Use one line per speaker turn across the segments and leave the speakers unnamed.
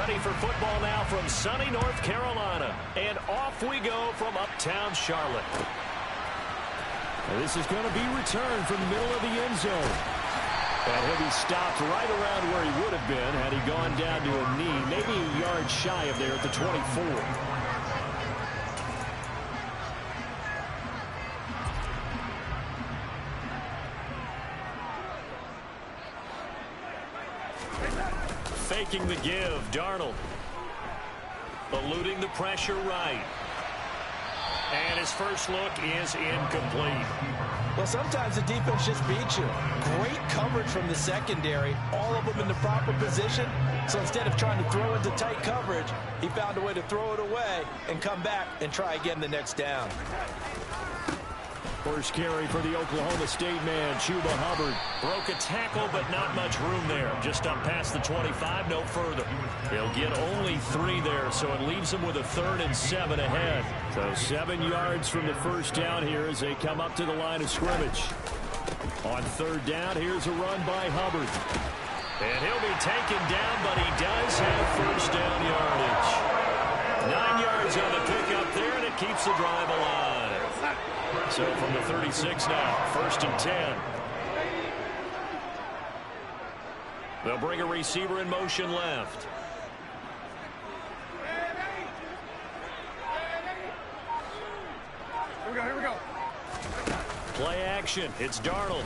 Ready for football now from sunny North Carolina. And off we go from uptown Charlotte.
This is going to be returned from the middle of the end zone. And he'll be stopped right around where he would have been had he gone down to a knee, maybe a yard shy of there at the 24. Faking the give, Darnold. Eluding the pressure right. And his first look is incomplete.
Well, sometimes the defense just beats you. Great coverage from the secondary, all of them in the proper position. So instead of trying to throw into tight coverage, he found a way to throw it away and come back and try again the next down.
First carry for the Oklahoma State man, Chuba Hubbard.
Broke a tackle, but not much room there. Just up past the 25, no further. He'll get only 3 there, so it leaves him with a 3rd and 7 ahead.
So 7 yards from the first down here as they come up to the line of scrimmage. On 3rd down, here's a run by Hubbard.
And he'll be taken down, but he does have first down yardage. 9 yards on the pickup there, and it keeps the drive alive. So from the 36 now, 1st and 10. They'll bring a receiver in motion left.
Here we go.
Play action. It's Darnold.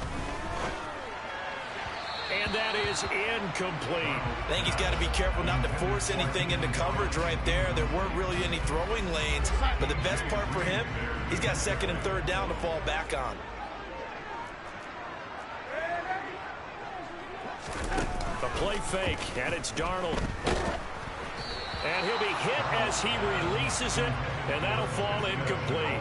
And that is incomplete.
I think he's got to be careful not to force anything into coverage right there. There weren't really any throwing lanes. But the best part for him, he's got 2nd and 3rd down to fall back on.
The play fake, and it's Darnold. And he'll be hit as he releases it, and that'll fall incomplete.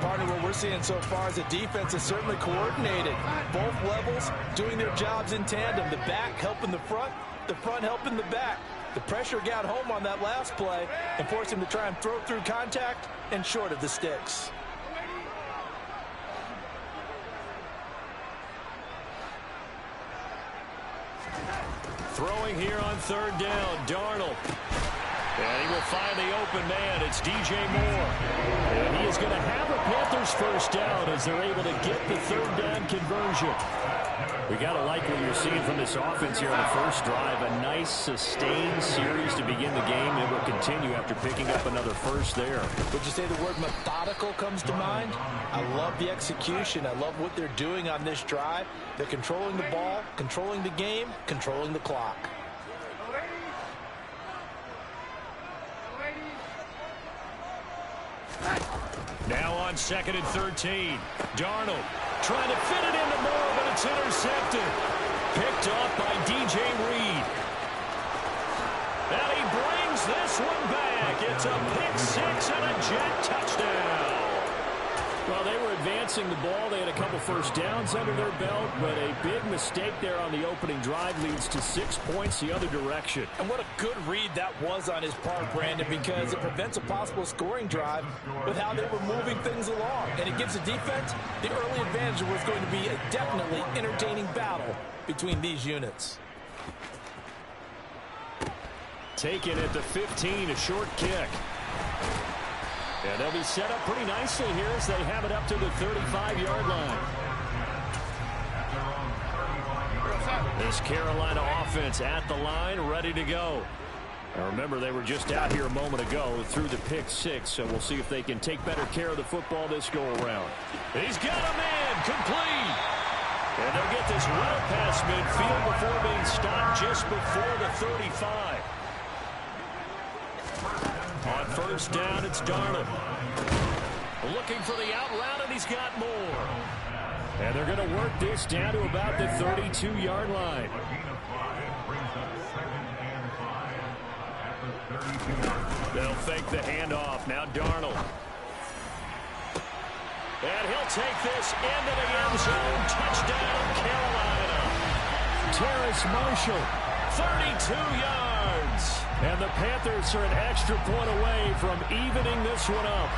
Partner, what we're seeing so far is the defense is certainly coordinated. Both levels doing their jobs in tandem. The back helping the front helping the back. The pressure got home on that last play and forced him to try and throw through contact and short of the sticks.
Throwing here on 3rd down, Darnold. And he will find the open man. It's DJ Moore.
And he is going to have a Panthers first down as they're able to get the 3rd down conversion. We got to like what you're seeing from this offense here on the first drive. A nice, sustained series to begin the game. It will continue after picking up another first there.
Would you say the word methodical comes to mind? I love the execution. I love what they're doing on this drive. They're controlling the ball, controlling the game, controlling the clock.
Now on 2nd and 13. Darnold trying to fit it into Moore, but it's intercepted. Picked off by DJ Reed. And he brings this one back. It's a pick 6 and a jet touchdown.
Well, they were advancing the ball. They had a couple first downs under their belt, but a big mistake there on the opening drive leads to 6 points the other direction.
And what a good read that was on his part, Brandon, because it prevents a possible scoring drive with how they were moving things along. And it gives the defense the early advantage of what's going to be a definitely entertaining battle between these units.
Taken at the 15, a short kick. And they'll be set up pretty nicely here as they have it up to the 35-yard line. This Carolina offense at the line, ready to go. Now remember, they were just out here a moment ago through the pick 6, so we'll see if they can take better care of the football this go-around.
He's got a man, complete. And they'll get this well past midfield before being stopped just before the 35. On 1st down, it's Darnold. Looking for the out route, and he's got more. And they're going to work this down to about the 32-yard line. They'll fake the handoff. Now Darnold. And he'll take this into the end zone. Touchdown, Carolina.
Terrace Marshall.
32 yards.
And the Panthers are an extra point away from evening this one up.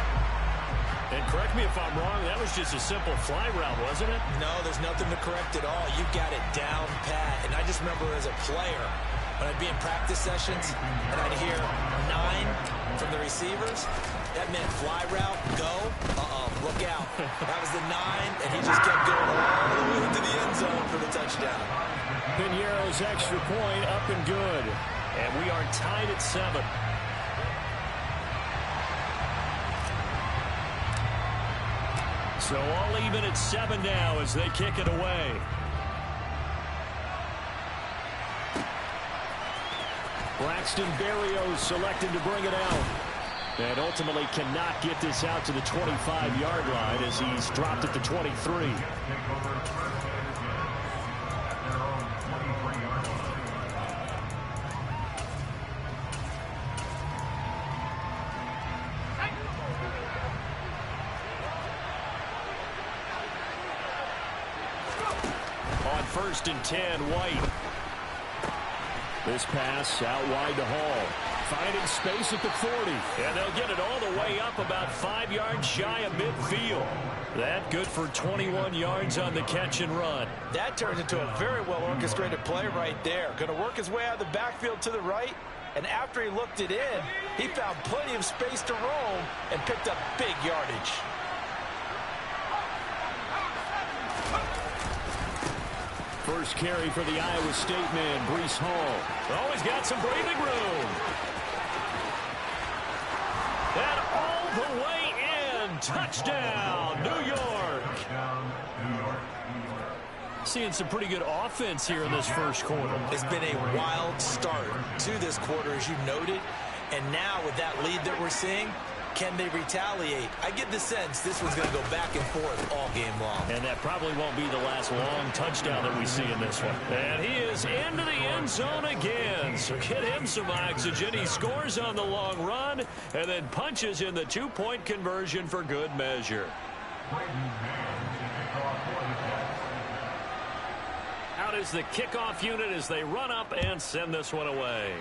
And correct me if I'm wrong, that was just a simple fly route, wasn't it?
No, there's nothing to correct at all. You got it down pat. And I just remember as a player, When I'd be in practice sessions and I'd hear 9 from the receivers, that meant fly route, go, look out. That was the 9, and he just kept going all the way into the end zone for the touchdown.
Piñeiro's extra point up and good.
And we are tied at 7. So all even at 7 now as they kick it away.
Braxton Berrios selected to bring it out. And ultimately cannot get this out to the 25-yard line as he's dropped at the 23.
On 1st and 10, White.
This pass out wide to Hall. Finding space at the 40.
And they'll get it all the way up about 5 yards shy of midfield. That good for 21 yards on the catch and run.
That turns into a very well-orchestrated play right there. Going to work his way out of the backfield to the right. And after he looked it in, he found plenty of space to roam and picked up big yardage.
First carry for the Iowa State man, Breece Hall.
Always got some breathing room. And all the way in. Touchdown, New York. Seeing some pretty good offense here in this first quarter.
It's been a wild start to this quarter, as you noted. And now with that lead that we're seeing, can they retaliate? I get the sense this one's going to go back and forth all game long.
And that probably won't be the last long touchdown that we see in this one. And he is into the end zone again. So get him some oxygen. He scores on the long run and then punches in the 2-point conversion for good measure. Out is the kickoff unit as they run up and send this one away.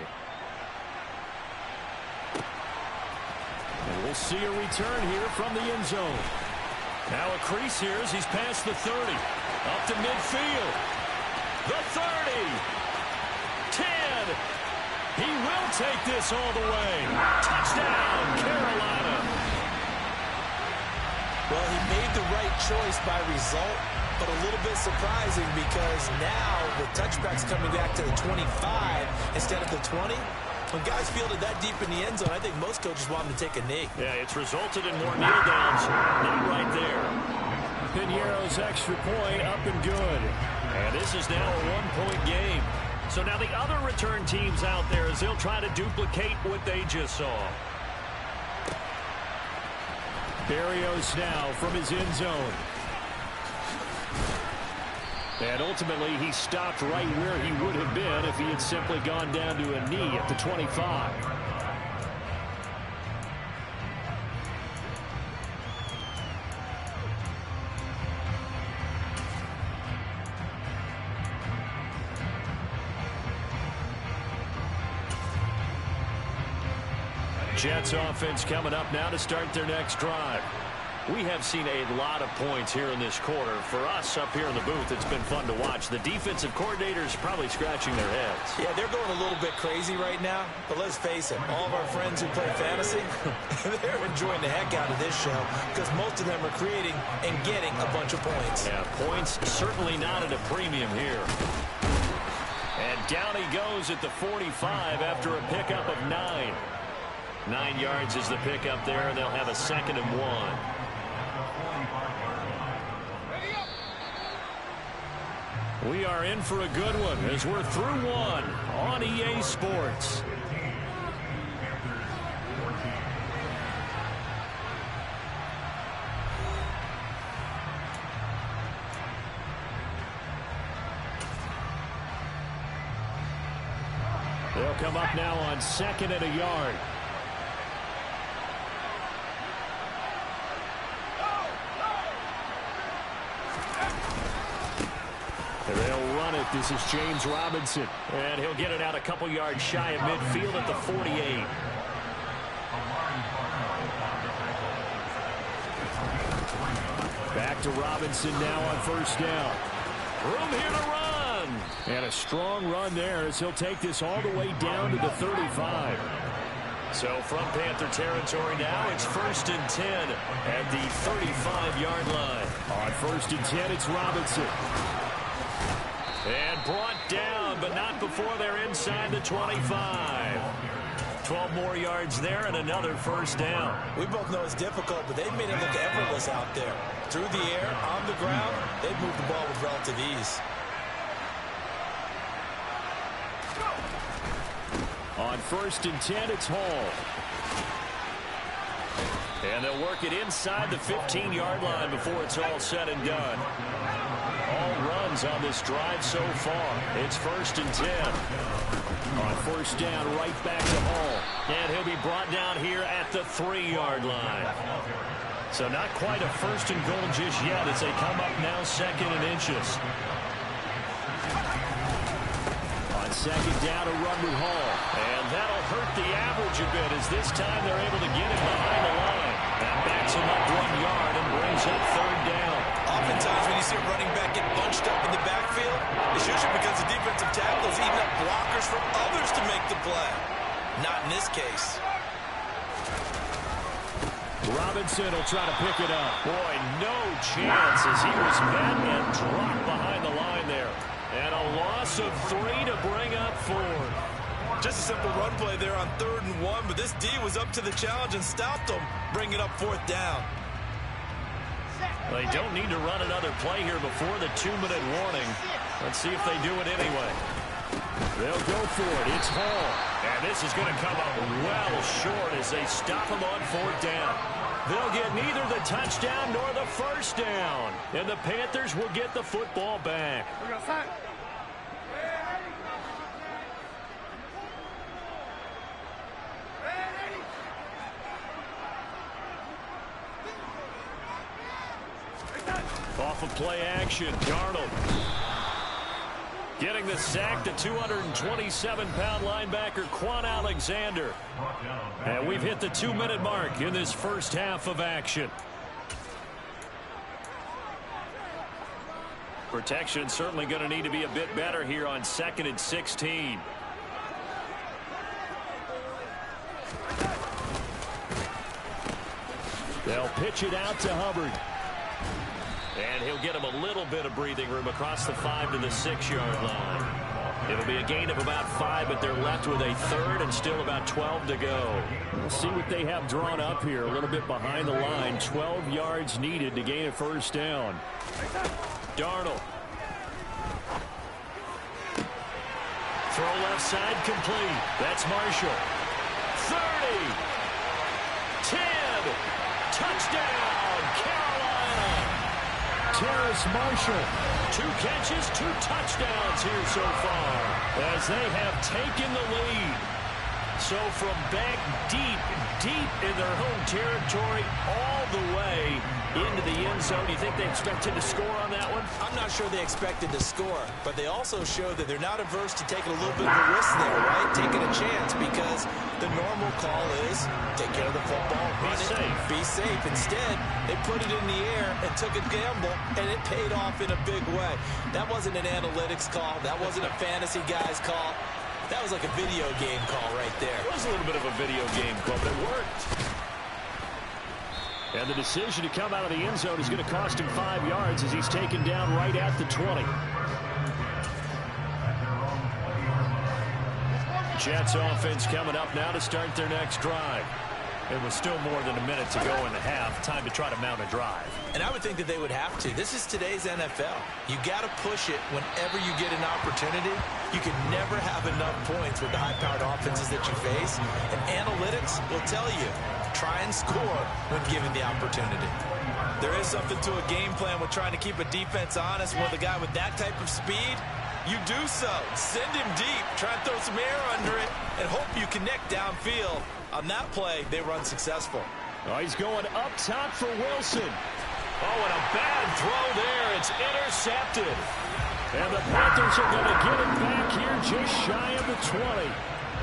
And we'll see a return here from the end zone.
Now a crease here as he's past the 30. Up to midfield. The 30. 10. He will take this all the way. Touchdown, Carolina.
Well, he made the right choice by result, but a little bit surprising because now with touchbacks coming back to the 25 instead of the 20, when guys fielded that deep in the end zone, I think most coaches want them to take a knee.
Yeah, it's resulted in more kneel downs. Not right there.
Piñeiro's extra point up and good.
And this is now a 1-point game. So now the other return teams out there as they'll try to duplicate what they just saw.
Berrios now from his end zone. And ultimately, he stopped right where he would have been if he had simply gone down to a knee at the 25.
Jets offense coming up now to start their next drive. We have seen a lot of points here in this quarter. For us up here in the booth, it's been fun to watch. The defensive coordinators probably scratching their heads.
Yeah, they're going a little bit crazy right now. But let's face it, all of our friends who play fantasy, they're enjoying the heck out of this show because most of them are creating and getting a bunch of points.
Yeah, points certainly not at a premium here. And down he goes at the 45 after a pickup of 9. 9 yards is the pickup there, and they'll have a 2nd and 1. We are in for a good one as we're through one on EA Sports.
They'll come up now on 2nd and a yard. They'll run it. This is James Robinson.
And he'll get it out a couple yards shy of midfield at the 48. Back to Robinson now on 1st down. Room here to run.
And a strong run there as he'll take this all the way down to the 35.
So from Panther territory now, it's 1st and 10 at the 35-yard line.
On 1st and 10, it's Robinson.
And brought down, but not before they're inside the 25. 12 more yards there and another 1st down.
We both know it's difficult, but they've made it look effortless out there. Through the air, on the ground, they've moved the ball with relative ease.
On 1st and 10, it's Hall.
And they'll work it inside the 15-yard line before it's all said and done. All runs on this drive so far. It's 1st and 10.
On 1st down, right back to Hall.
And he'll be brought down here at the 3-yard line. So not quite a 1st and goal just yet as they come up now 2nd and inches.
On 2nd down, a run with Hall.
And that'll hurt the average a bit as this time they're able to get him behind the line. That backs him up 1 yard and brings up 3rd down.
Oftentimes when you see a running back get bunched up in the backfield, it's usually because the defensive tackle is eating up blockers from others to make the play. Not in this case.
Robinson will try to pick it up.
Boy, no chance as he was met and dropped behind the line there. And a loss of 3 to bring up 4th.
Just a simple run play there on 3rd and 1, but this D was up to the challenge and stopped them, bringing up 4th down.
They don't need to run another play here before the 2-minute warning. Let's see if they do it anyway.
They'll go for it. It's Hall.
And this is going to come up well short as they stop him on 4th down. They'll get neither the touchdown nor the 1st down. And the Panthers will get the football back. Off of play action, Darnold getting the sack, the 227-pound linebacker, Quan Alexander. And we've hit the 2-minute mark in this first half of action. Protection certainly going to need to be a bit better here on 2nd and 16.
They'll pitch it out to Hubbard.
And he'll get him a little bit of breathing room across the 5 to the 6-yard line. It'll be a gain of about 5, but they're left with a 3rd and still about 12 to go.
We'll see what they have drawn up here. A little bit behind the line. 12 yards needed to gain a 1st down.
Darnold. Throw left side complete. That's Marshall. 30. 10. Touchdown, Carolina.
Terrace Marshall.
2 catches, 2 touchdowns here so far as they have taken the lead. So from back deep in their home territory all the way into the end zone. Do you think they expected to score on that one?
I'm not sure they expected to score, but they also showed that they're not averse to taking a little bit of a risk there, right? Taking a chance because the normal call is take care of the football, run it, be safe. Instead, they put it in the air and took a gamble, and it paid off in a big way. That wasn't an analytics call. That wasn't a fantasy guy's call. That was like a video game call right there.
It was a little bit of a video game call, but it worked.
And the decision to come out of the end zone is going to cost him 5 yards as he's taken down right at the 20.
Jets offense coming up now to start their next drive. It was still more than a minute to go in the half. Time to try to mount a drive.
And I would think that they would have to. This is today's NFL. You got to push it whenever you get an opportunity. You can never have enough points with the high-powered offenses that you face. And analytics will tell you, try and score when given the opportunity. There is something to a game plan with trying to keep a defense honest. With a guy with that type of speed, you do so. Send him deep. Try and throw some air under it and hope you connect downfield. On that play, they were unsuccessful.
Oh, he's going up top for Wilson.
Oh, and a bad throw there. It's intercepted.
And the Panthers are going to get it back here just shy of the 20.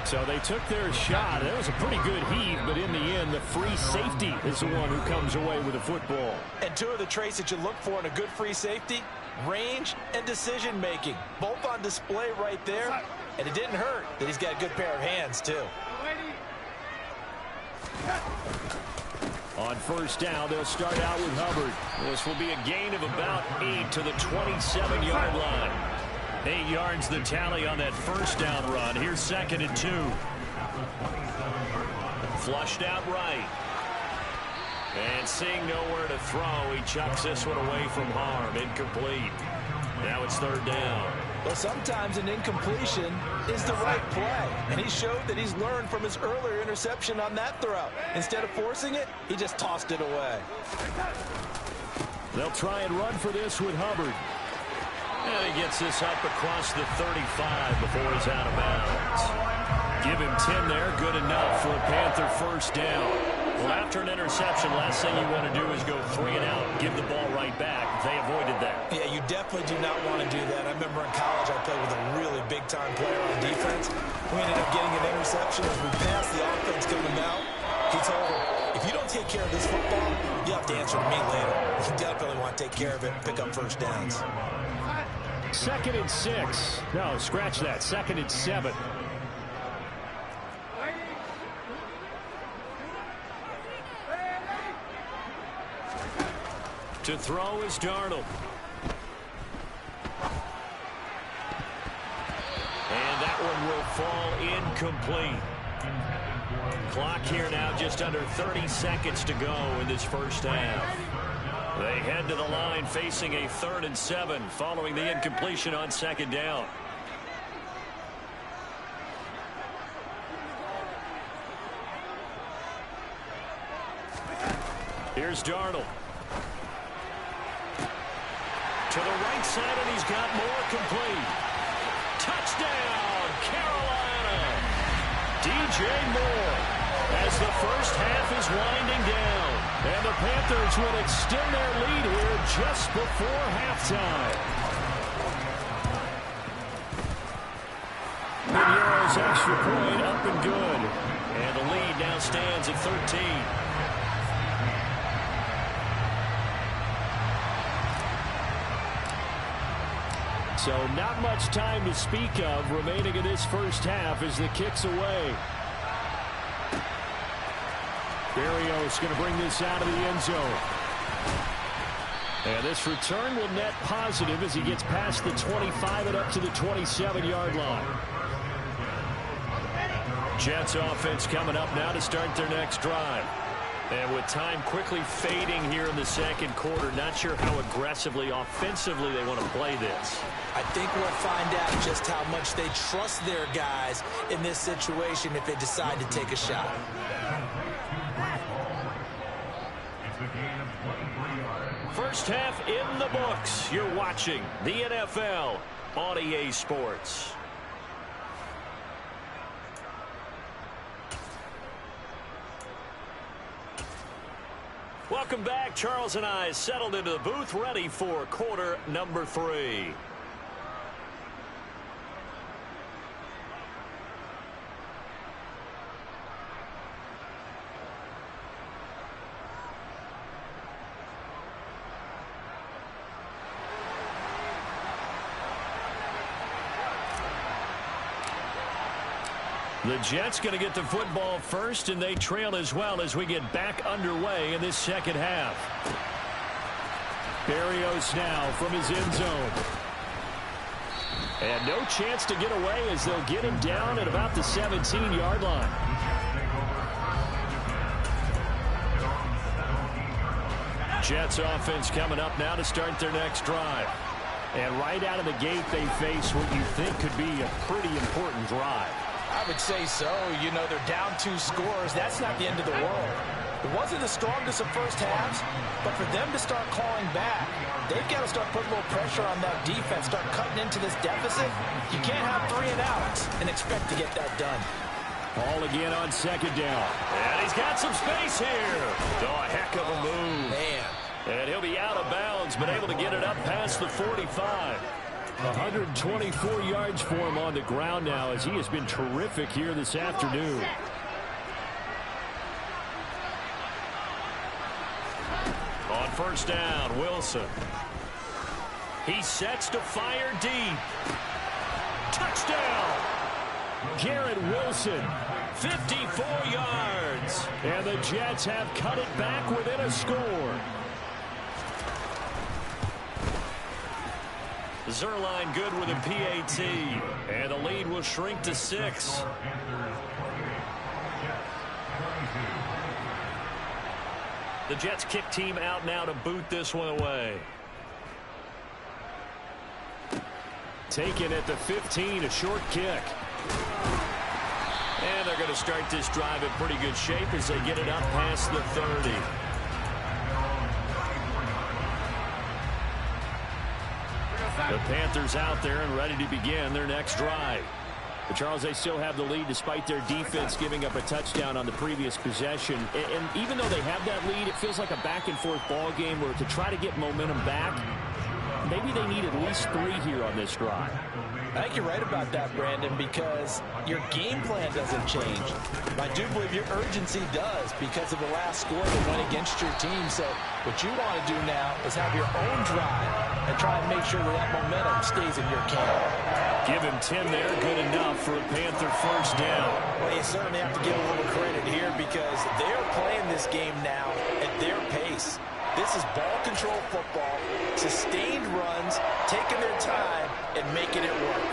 So they took their shot. That was a pretty good heave, but in the end, the free safety is the one who comes away with the football.
And two of the traits that you look for in a good free safety, range, and decision-making, both on display right there. And it didn't hurt that he's got a good pair of hands, too.
On first down, they'll start out with Hubbard.
This will be a gain of about 8 to the 27-yard line. 8 yards the tally on that first down run. Here's 2nd and 2. Flushed out right. And seeing nowhere to throw, he chucks this one away from harm. Incomplete. Now it's 3rd down.
Well, sometimes an incompletion is the right play, and he showed that he's learned from his earlier interception on that throw. Instead of forcing it, he just tossed it away.
They'll try and run for this with Hubbard.
And he gets this up across the 35 before he's out of bounds. Give him 10 there, good enough for a Panther first down. Well, after an interception, last thing you want to do is go 3 and out, give the ball right back. They avoided that.
Yeah, you definitely do not want to do that. I remember in college I played with a really big-time player on defense. We ended up getting an interception as we passed the offense coming out. He told him, if you don't take care of this football, you have to answer to me later. You definitely want to take care of it and pick up first downs.
2nd and 6. No, scratch that. 2nd and 7.
To throw is Darnold. And that one will fall incomplete. Clock here now just under 30 seconds to go in this first half. They head to the line facing a 3rd and 7 following the incompletion on 2nd down. Here's Darnold. To the right side, and he's got more complete. Touchdown, Carolina. DJ Moore as the first half is winding down. And the Panthers will extend their lead here just before halftime.
Piñeiro's extra point up and good.
And the lead now stands at 13.
So not much time to speak of remaining in this first half as the kick's away. Berrios going to bring this out of the end zone. And this return will net positive as he gets past the 25 and up to the 27-yard line.
Jets offense coming up now to start their next drive. And with time quickly fading here in the 2nd quarter, not sure how aggressively, offensively they want to play this.
I think we'll find out just how much they trust their guys in this situation if they decide to take a shot.
First half in the books. You're watching the NFL on EA Sports. Welcome back. Charles and I settled into the booth, ready for quarter number 3. The Jets going to get the football first, and they trail as well as we get back underway in this second half.
Berrios now from his end zone. And no chance to get away as they'll get him down at about the 17-yard line.
Jets offense coming up now to start their next drive.
And right out of the gate, they face what you think could be a pretty important drive.
I would say so. You know, they're down 2 scores. That's not the end of the world. It wasn't the strongest of first halves, but for them to start clawing back, they've got to start putting a little pressure on that defense, start cutting into this deficit. You can't have 3 and outs and expect to get that done.
Ball again on 2nd down.
And he's got some space here. Oh, a heck of a move.
Man.
And he'll be out of bounds, but able to get it up past the 45.
124 yards for him on the ground now as he has been terrific here this afternoon.
On first down, Wilson. He sets to fire deep. Touchdown!
Garrett Wilson.
54 yards.
And the Jets have cut it back within a score.
Zerline good with a PAT. And the lead will shrink to 6. The Jets kick team out now to boot this one away.
Taken at the 15, a short kick.
And they're going to start this drive in pretty good shape as they get it up past the 30.
The Panthers out there and ready to begin their next drive. But Charles, they still have the lead despite their defense giving up a touchdown on the previous possession. And even though they have that lead, it feels like a back-and-forth ball game where to try to get momentum back, maybe they need at least 3 here on this drive.
I think you're right about that, Brandon, because your game plan doesn't change. I do believe your urgency does because of the last score that went against your team. So what you want to do now is have your own drive and try and make sure that momentum stays in your camp.
Give him 10 there, good enough for a Panther first down.
Well, you certainly have to give a little credit here because they're playing this game now at their pace. This is ball control football, sustained runs, taking their time, and making it work.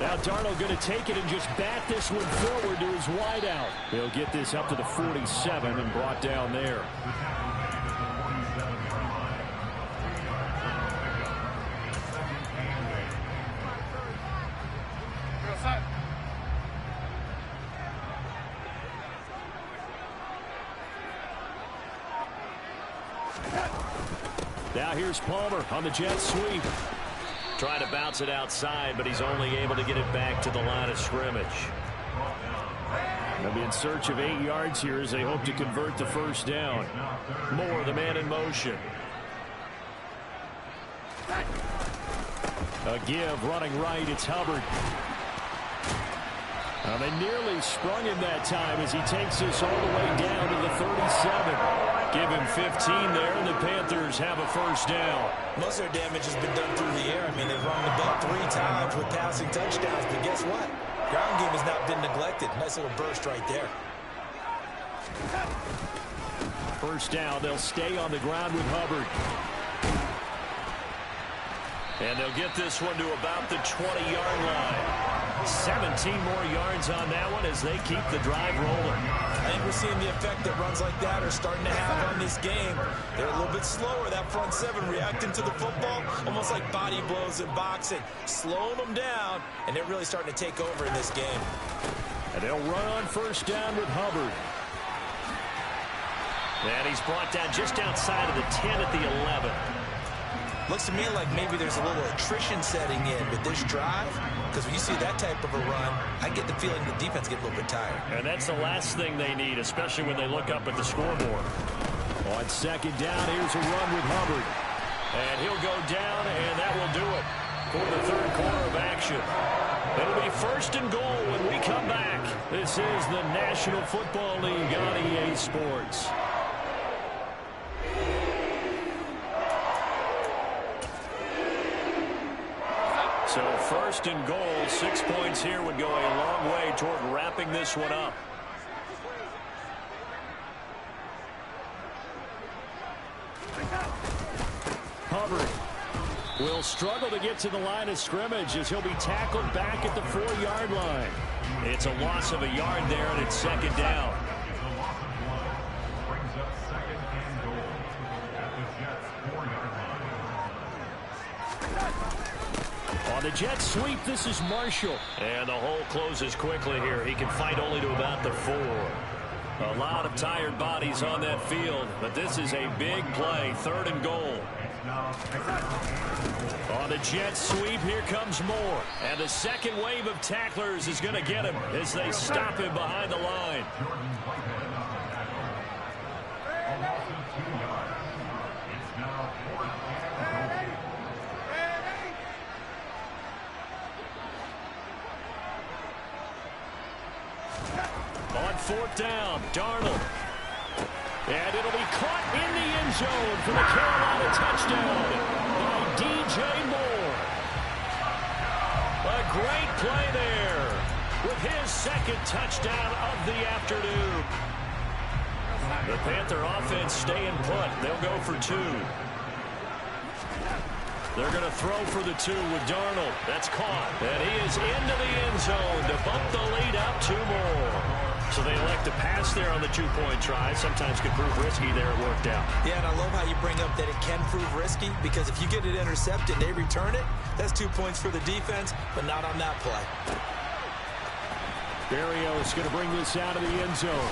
Now Darnold going to take it and just bat this one forward to his wideout. They'll get this up to the 47 and brought down there. Now here's Palmer on the jet sweep.
Trying to bounce it outside, but he's only able to get it back to the line of scrimmage.
They'll be in search of 8 yards here as they hope to convert the first down.
Moore, the man in motion.
A give running right. It's Hubbard. They nearly sprung him that time as he takes this all the way down to the 37.
Give him 15 there, and the Panthers have a first down.
Most of their damage has been done through the air. I mean, they've run the ball 3 times with passing touchdowns, but guess what? Ground game has not been neglected. Nice little burst right there.
First down, they'll stay on the ground with Hubbard.
And they'll get this one to about the 20-yard line. 17 more yards on that one as they keep the drive rolling.
I think we're seeing the effect that runs like that are starting to have on this game. They're a little bit slower, that front 7 reacting to the football, almost like body blows in boxing, slowing them down, and they're really starting to take over in this game.
And they'll run on first down with Hubbard.
And he's brought down just outside of the 10 at the 11.
Looks to me like maybe there's a little attrition setting in with this drive, because when you see that type of a run, I get the feeling the defense get a little bit tired.
And that's the last thing they need, especially when they look up at the scoreboard.
On second down, here's a run with Hubbard.
And he'll go down, and that will do it for the third quarter of action. It'll be first and goal when we come back. This is the National Football League on EA Sports. So first and goal, 6 points here would go a long way toward wrapping this one up.
Hubbard will struggle to get to the line of scrimmage as he'll be tackled back at the 4-yard line.
It's a loss of a yard there, and it's second down.
On the jet sweep, this is Marshall.
And the hole closes quickly here. He can fight only to about the 4. A lot of tired bodies on that field, but this is a big play, third and goal. On the jet sweep, here comes Moore. And the second wave of tacklers is going to get him as they stop him behind the line. On fourth down, Darnold.
And it'll be caught in the end zone for the Carolina touchdown by DJ Moore.
A great play there with his second touchdown of the afternoon. The Panther offense staying put. They'll go for two. They're going to throw for the two with Darnold. That's caught. And he is into the end zone to bump the lead out two more. So they elect to pass there on the two-point try. Sometimes could prove risky there. It worked out.
Yeah, and I love how you bring up that it can prove risky, because if you get it intercepted and they return it, that's 2 points for the defense, but not on that play.
Berrios going to bring this out of the end zone.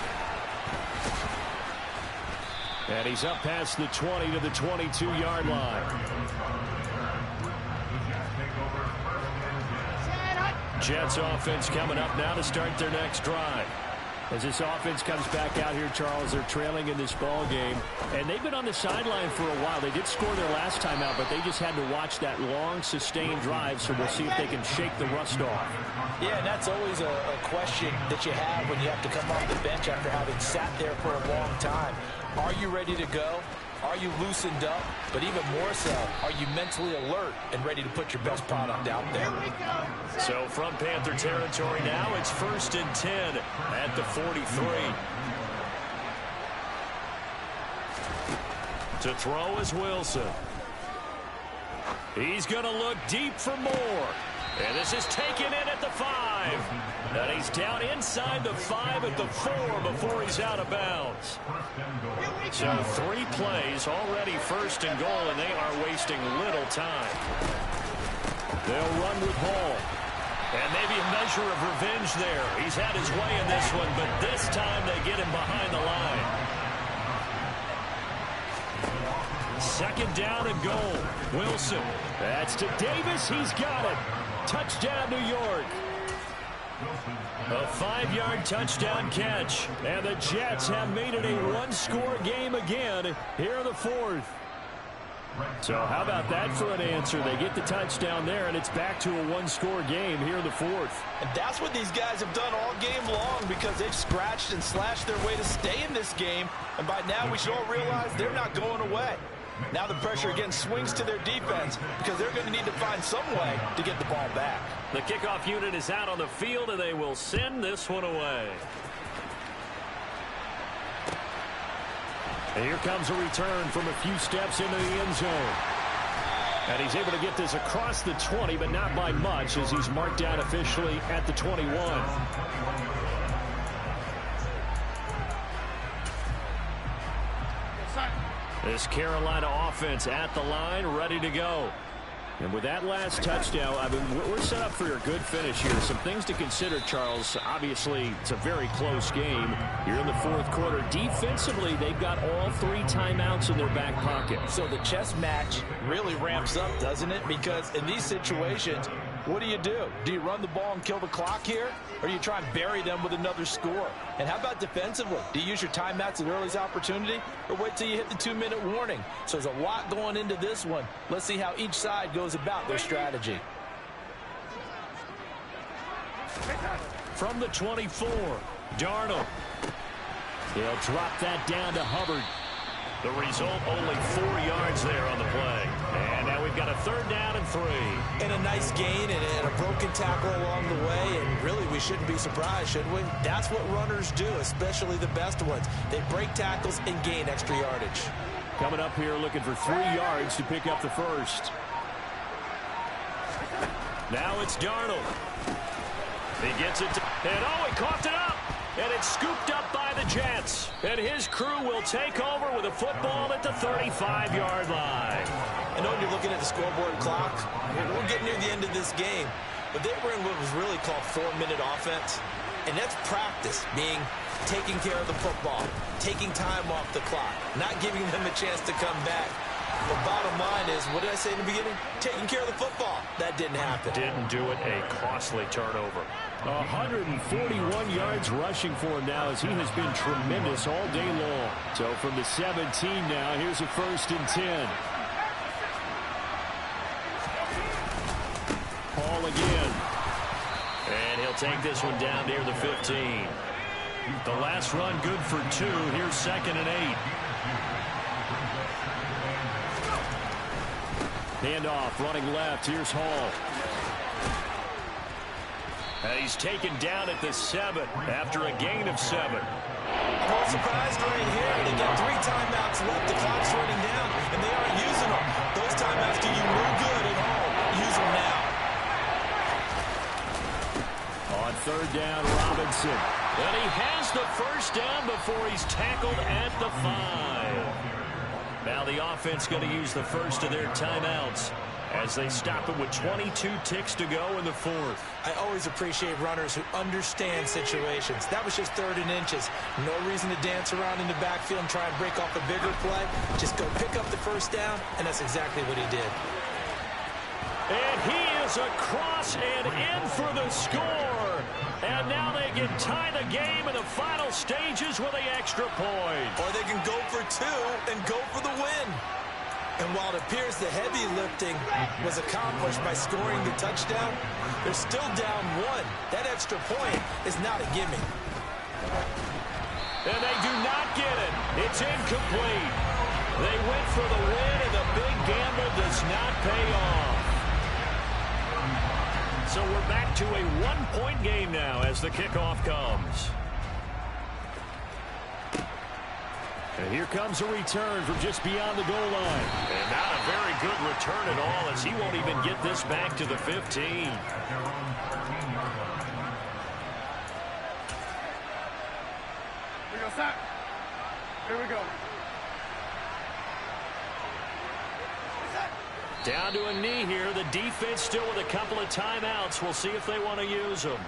And he's up past the 20 to the 22-yard line. Jets offense coming up now to start their next drive. As this offense comes back out here, Charles, they're trailing in this ball game. And they've been on the sideline for a while. They did score their last time out, but they just had to watch that long, sustained drive, so we'll see if they can shake the rust off.
Yeah, and that's always a question that you have when you have to come off the bench after having sat there for a long time. Are you ready to go? Are you loosened up? But even more so, are you mentally alert and ready to put your best product out there?
So from Panther territory now, it's 1st and 10 at the 43. To throw is Wilson. He's going to look deep for Moore. And this is taken in at the 5. And he's down inside the 5 at the 4 before he's out of bounds. So 3 plays already 1st and goal, and they are wasting little time.
They'll run with Hall.
And maybe a measure of revenge there. He's had his way in this one, but this time they get him behind the line. 2nd down and goal. Wilson.
That's to Davis. He's got it. Touchdown, New York.
A 5-yard touchdown catch.
And the Jets have made it a one-score game again here in the 4th. So how about that for an answer? They get the touchdown there, and it's back to a one-score game here in the 4th.
And that's what these guys have done all game long, because they've scratched and slashed their way to stay in this game. And by now we should all realize they're not going away. Now the pressure again swings to their defense, because they're going to need to find some way to get the ball back.
The kickoff unit is out on the field, and they will send this one away.
And here comes a return from a few steps into the end zone. And he's able to get this across the 20, but not by much, as he's marked down officially at the 21.
This Carolina offense at the line, ready to go.
And with that last touchdown, I mean, we're set up for a good finish here. Some things to consider, Charles. Obviously, it's a very close game. You're in the 4th quarter. Defensively, they've got all 3 timeouts in their back pocket.
So the chess match really ramps up, doesn't it? Because in these situations, what do? Do you run the ball and kill the clock here? Or do you try and bury them with another score? And how about defensively? Do you use your timeouts at earliest opportunity, or wait till you hit the 2-minute warning? So there's a lot going into this one. Let's see how each side goes about their strategy.
From the 24, Darnold.
He'll drop that down to Hubbard.
The result, only 4 yards there on the play. And now we've got a 3rd down and 3.
And a nice gain and a broken tackle along the way. And really, we shouldn't be surprised, should we? That's what runners do, especially the best ones. They break tackles and gain extra yardage.
Coming up here looking for 3 yards to pick up the 1st.
Now it's Darnold. He gets it. And he coughed it up. And it's scooped up by the Jets. And his crew will take over with a football at the 35-yard line.
I know when you're looking at the scoreboard clock, we're getting near the end of this game. But they were in what was really called 4-minute offense. And that's practice, being taking care of the football, taking time off the clock, not giving them a chance to come back. The bottom line is, what did I say in the beginning? Taking care of the football. That didn't happen.
Didn't do it. A costly turnover.
141 yards rushing for him now, as he has been tremendous all day long. So from the 17 now, here's a 1st and 10. Hall again.
And he'll take this one down near the 15. The last run good for 2. Here's 2nd and 8. Handoff, running left. Here's Hall. He's taken down at the 7 after a gain of 7.
I'm all surprised right here. They got 3 timeouts left. The clock's running down, and they aren't using them. Those timeouts do you no good at all. Use them now.
On 3rd down, Robinson. And he has the 1st down before he's tackled at the 5. Now the offense going to use the first of their timeouts as they stop it with 22 ticks to go in the 4th.
I always appreciate runners who understand situations. That was just 3rd and inches. No reason to dance around in the backfield and try and break off a bigger play. Just go pick up the 1st down, and that's exactly what he did.
And he is across and in for the score. And now they can tie the game in the final stages with the extra point.
Or they can go for 2 and go for the win. And while it appears the heavy lifting was accomplished by scoring the touchdown, they're still down 1. That extra point is not a gimme.
And they do not get it. It's incomplete. They went for the win, and the big gamble does not pay off. So we're back to a 1-point game now as the kickoff comes. And here comes a return from just beyond the goal line. And not a very good return at all, as he won't even get this back to the 15.
Here we go, Sack. Here we go.
Down to a knee here. The defense still with a couple of timeouts. We'll see if they want to use them.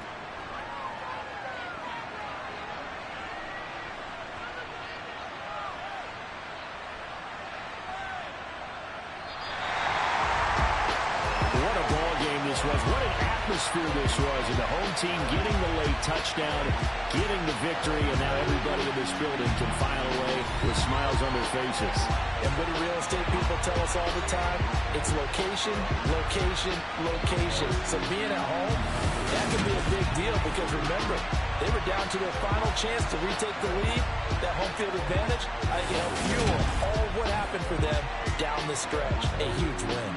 What a ball game this was. What an atmosphere this was. And the home team getting the late touchdown, getting the victory, and now everybody in this building can file away with smiles on their faces.
And what do real estate people tell us all the time? It's location, location, location. So being at home, that can be a big deal because remember, they were down to their final chance to retake the lead. That home field advantage, I think it helped fuel all what happened for them down the stretch. A huge win.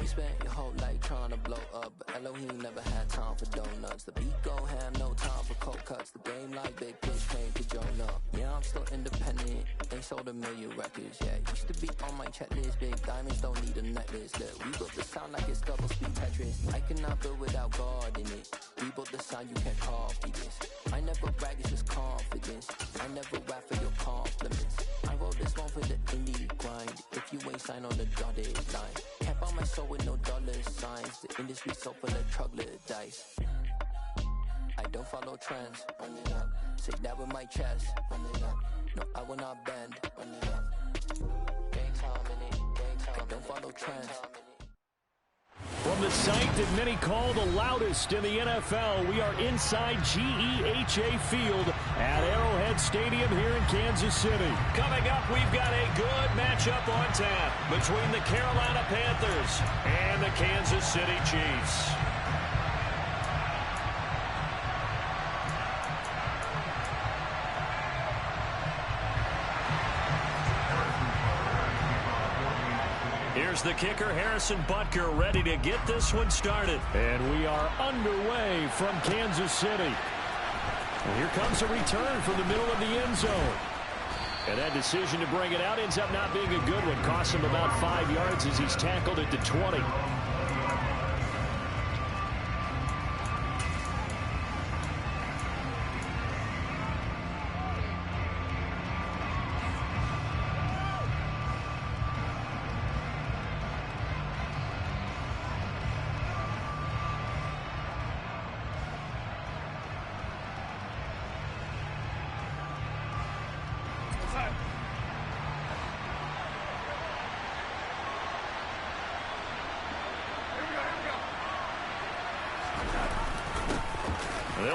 Spent your whole life trying to blow up, but Elohim never had time for donuts. The beat gon' have no time for cold cuts. The game like big pitch came to Jonah. Yeah, I'm still independent. They sold 1 million records. Yeah, used to be on my checklist. Big diamonds don't need a necklace. Look, we built the sound like it's double speed Tetris. I cannot build without God in it. We built the sound, you can't copy this. I never brag, it's just confidence. I never rap for your compliments. I wrote this one for the indie grind. If you ain't signed on the dotted line, can't buy my soul with no dollar signs. The industry so full of troglodytes. I don't follow trends. Run it up. Say that with my chest. Run it up. No, I will not bend. Run it up. Gang time in it. Gang time. I don't follow trends.
From the site that many call the loudest in the NFL, we are inside GEHA Field at Arrowhead Stadium here in Kansas City. Coming up, we've got a good matchup on tap between the Carolina Panthers and the Kansas City Chiefs. Here's the kicker, Harrison Butker, ready to get this one started. And we are underway from Kansas City. And here comes a return from the middle of the end zone. And that decision to bring it out ends up not being a good one. Costs him about 5 yards as he's tackled at the 20.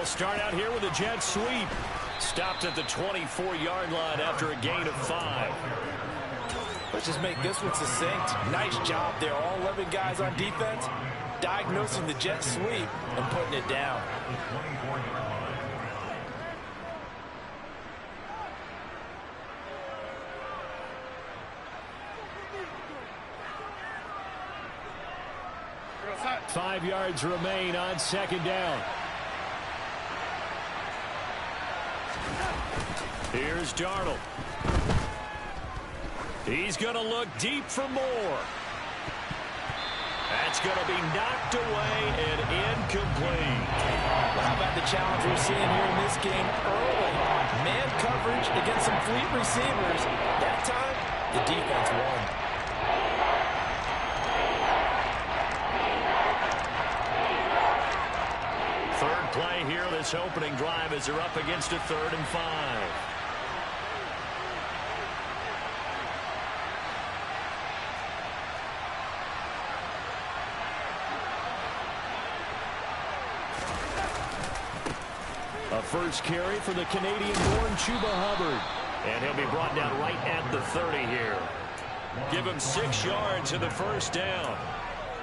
They'll start out here with a jet sweep. Stopped at the 24-yard line after a gain of 5.
Let's just make this one succinct. Nice job there. All 11 guys on defense diagnosing the jet sweep and putting it down.
Real set.
5 yards remain on second down.
Here's Darnold. He's going to look deep for more. That's going to be knocked away and incomplete.
Well, how about the challenge we're seeing here in this game early? Man coverage against some fleet receivers. That time, the defense won.
Third play here, this opening drive, as they're up against a 3rd and 5.
A first carry for the Canadian-born Chuba Hubbard.
And he'll be brought down right at the 30 here. Give him 6 yards to the first down.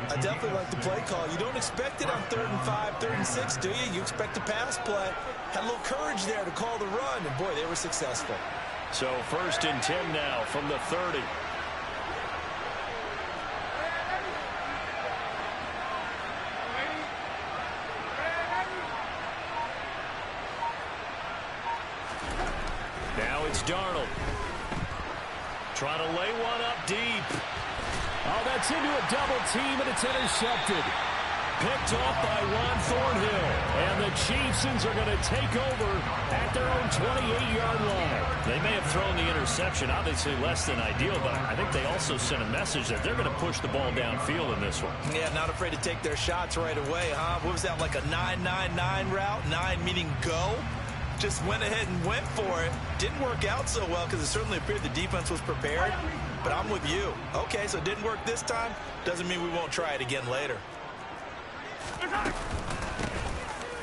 I definitely like the play call. You don't expect it on 3rd and 5, 3rd and 6, do you? You expect a pass play. Had a little courage there to call the run, and boy, they were successful.
So 1st and 10 now from the 30. Now it's Darnold. Trying to lay one up deep.
Oh, that's into a double team, and it's intercepted.
Picked off by Ron Thornhill.
And the Chiefs are going to take over at their own 28-yard line.
They may have thrown the interception, obviously less than ideal, but I think they also sent a message that they're going to push the ball downfield in this one.
Yeah, not afraid to take their shots right away, huh? What was that, like a 9-9-9 route? 9 meaning go? Just went ahead and went for it. Didn't work out so well because it certainly appeared the defense was prepared. But I'm with you. Okay, so it didn't work this time. Doesn't mean we won't try it again later.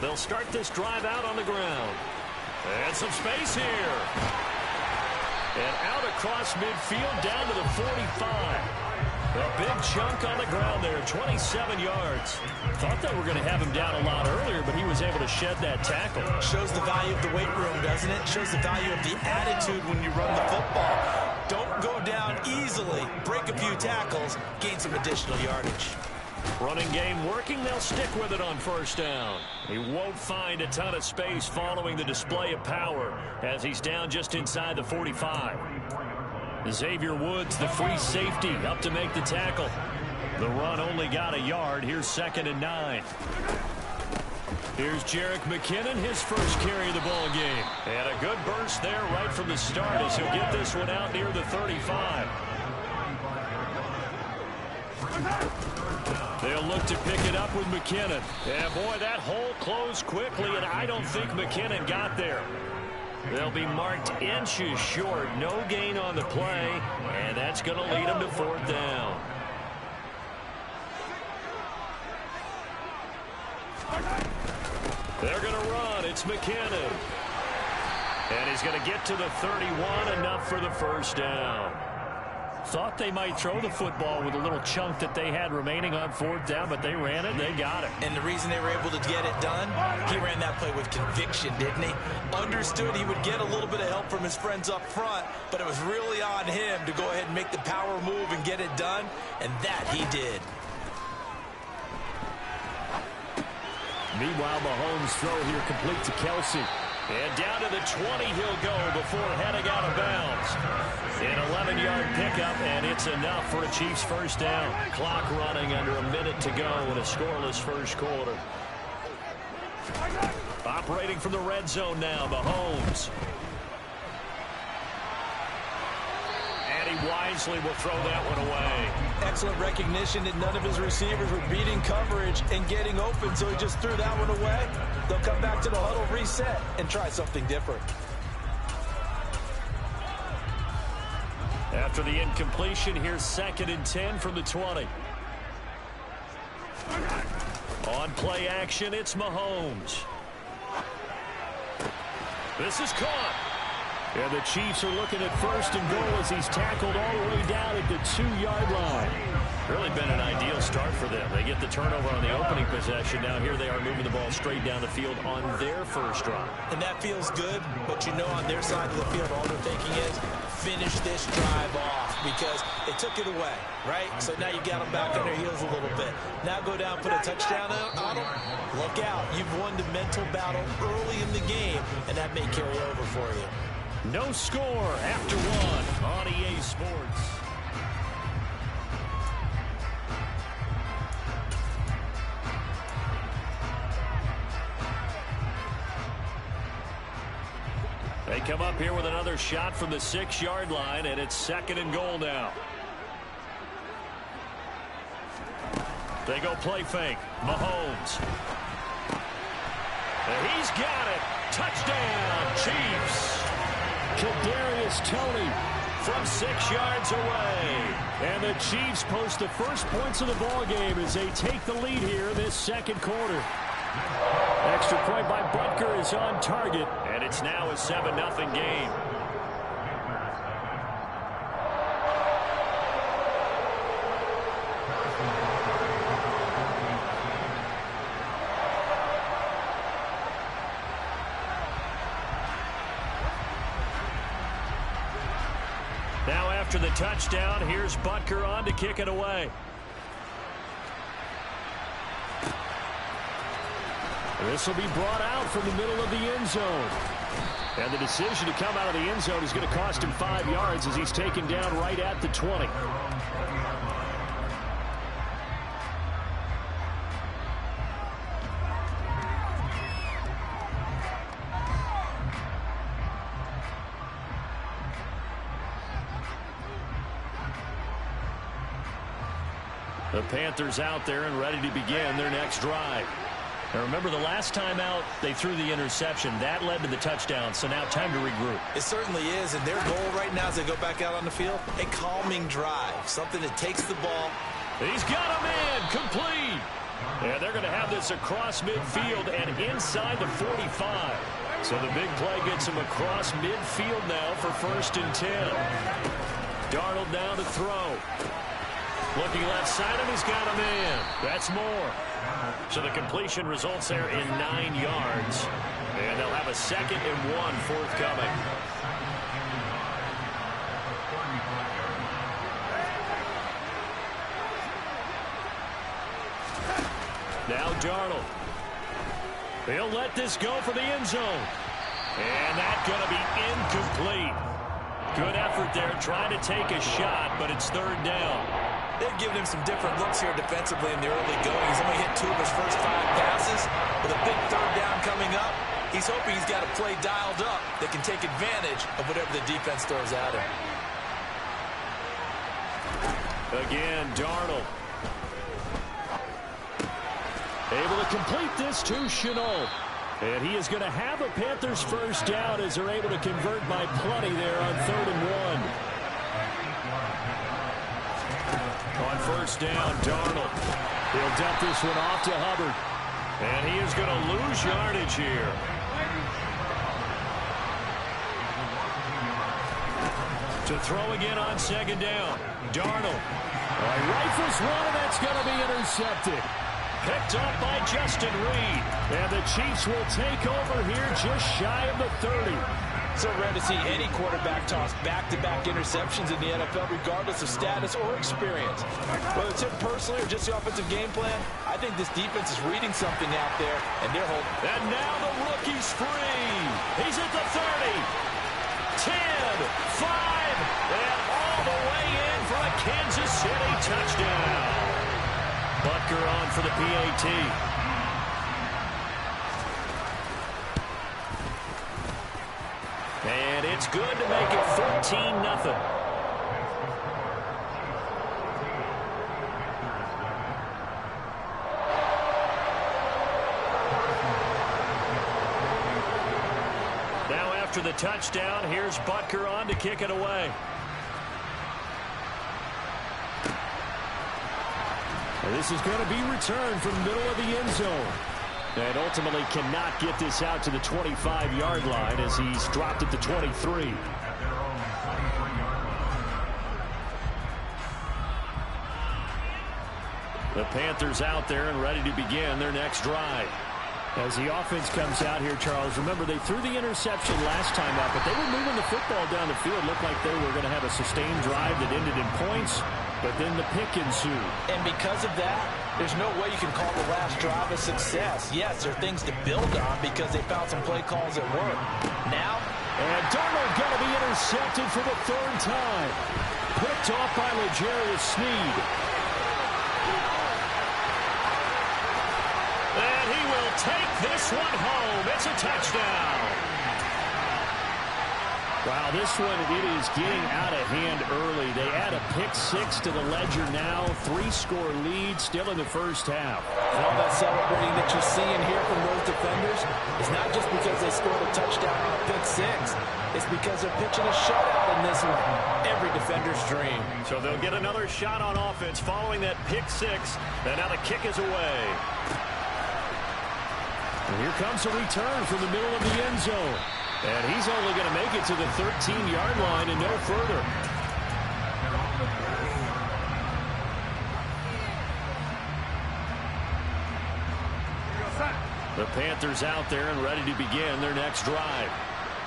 They'll start this drive out on the ground. And some space here. And out across midfield down to the 45. A big chunk on the ground there, 27 yards. Thought they were going to have him down a lot earlier, but he was able to shed that tackle.
Shows the value of the weight room, doesn't it? Shows the value of the attitude when you run the football. Don't go down easily. Break a few tackles, gain some additional yardage.
Running game working, they'll stick with it on 1st down. He won't find a ton of space following the display of power as he's down just inside the 45. Xavier Woods, the free safety, up to make the tackle. The run only got a yard. Here's 2nd and 9. Here's Jerick McKinnon, his first carry of the ball game. And a good burst there right from the start as he'll get this one out near the 35. They'll look to pick it up with McKinnon. And boy, that hole closed quickly, and I don't think McKinnon got there. They'll be marked inches short. No gain on the play, and that's going to lead them to 4th down. They're going to run. It's McKinnon. And he's going to get to the 31, enough for the 1st down.
Thought they might throw the football with a little chunk that they had remaining on 4th down, but they ran it, they got it.
And the reason they were able to get it done, he ran that play with conviction, didn't he? Understood he would get a little bit of help from his friends up front, but it was really on him to go ahead and make the power move and get it done, and that he did.
Meanwhile, Mahomes' throw here complete to Kelsey.
And down to the 20 he'll go before heading out of bounds. An 11-yard pickup, and it's enough for a Chiefs 1st down. Clock running under a minute to go in a scoreless 1st quarter. Operating from the red zone now, Mahomes. And he wisely will throw that one away.
Excellent recognition that none of his receivers were beating coverage and getting open, so he just threw that one away. They'll come back to the huddle, reset, and try something different.
After the incompletion, here's 2nd and 10 from the 20. On play action, it's Mahomes. This is caught.
And the Chiefs are looking at first and goal as he's tackled all the way down at the 2-yard line.
Really been an ideal start for them. They get the turnover on the opening possession. Now here they are moving the ball straight down the field on their first drive.
And that feels good, but you know on their side of the field all they're thinking is finish this drive off because they took it away, right? So now you got them back on their heels a little bit. Now go down, put a touchdown on them. Look out. You've won the mental battle early in the game, and that may carry over for you.
No score after one on EA Sports. They come up here with another shot from the 6-yard line, and it's 2nd and goal now. They go play fake. Mahomes. And he's got it. Touchdown, Chiefs.
Kadarius Toney
from 6 yards away.
And the Chiefs post the first points of the ball game as they take the lead here in this second quarter. Extra point by Butker is on target.
And it's now a 7-0 game. Now after the touchdown, here's Butker on to kick it away.
This will be brought out from the middle of the end zone. And the decision to come out of the end zone is going to cost him 5 yards as he's taken down right at the 20.
The Panthers out there and ready to begin their next drive. Now remember, the last time out, they threw the interception. That led to the touchdown, so now time to regroup.
It certainly is, and their goal right now as they go back out on the field, a calming drive, something that takes the ball.
He's got a man, complete. And they're going to have this across midfield and inside the 45. So the big play gets him across midfield now for 1st and 10. Darnold now to throw. Looking left side, and he's got a man. That's more. So the completion results there in 9 yards. And they'll have a 2nd and 1 forthcoming. Now Darnold. He'll let this go for the end zone. And that's going to be incomplete. Good effort there trying to take a shot, but it's 3rd down.
They've given him some different looks here defensively in the early going. He's only hit 2 of his first 5 passes. With a big 3rd down coming up, he's hoping he's got a play dialed up that can take advantage of whatever the defense throws at him.
Again, Darnold.
Able to complete this to Shenault. And he is going to have a Panthers first down as they're able to convert by plenty there on 3rd and 1.
On 1st down, Darnold.
He'll dump this one off to Hubbard.
And he is going to lose yardage here. To throw again on 2nd down. Darnold.
Rifles one, and that's going to be intercepted.
Picked up by Justin Reed.
And the Chiefs will take over here just shy of the 30.
So rare to see any quarterback toss back-to-back interceptions in the NFL, regardless of status or experience. Whether it's him personally or just the offensive game plan, I think this defense is reading something out there, and they're holding.
And now the rookie's free. He's at the 30, 10, 5, and all the way in for a Kansas City touchdown. Butker on for the PAT. And it's good to make it 14-0. Now after the touchdown, here's Butker on to kick it away.
And this is going to be returned from the middle of the end zone. And ultimately cannot get this out to the 25-yard line as he's dropped at the 23. The Panthers out there and ready to begin their next drive. As the offense comes out here, Charles, remember they threw the interception last time out, but they were moving the football down the field. Looked like they were going to have a sustained drive that ended in points, but then the pick ensued.
And because of that, there's no way you can call the last drive a success. Yes, there are things to build on because they found some play calls that work. Now,
and Darnold going to be intercepted for the third time. Picked off by L'Jarius Sneed.
And he will take this one home. It's a touchdown.
Wow, this one, it is getting out of hand early. They add a pick-6 to the ledger now. 3-score lead still in the first half.
And all that celebrating that you're seeing here from those defenders is not just because they scored a touchdown on a pick-6. It's because they're pitching a shutout in this one. Every defender's dream.
So they'll get another shot on offense following that pick-6. And now the kick is away.
And here comes a return from the middle of the end zone. And he's only going to make it to the 13-yard line and no further. The Panthers out there and ready to begin their next drive.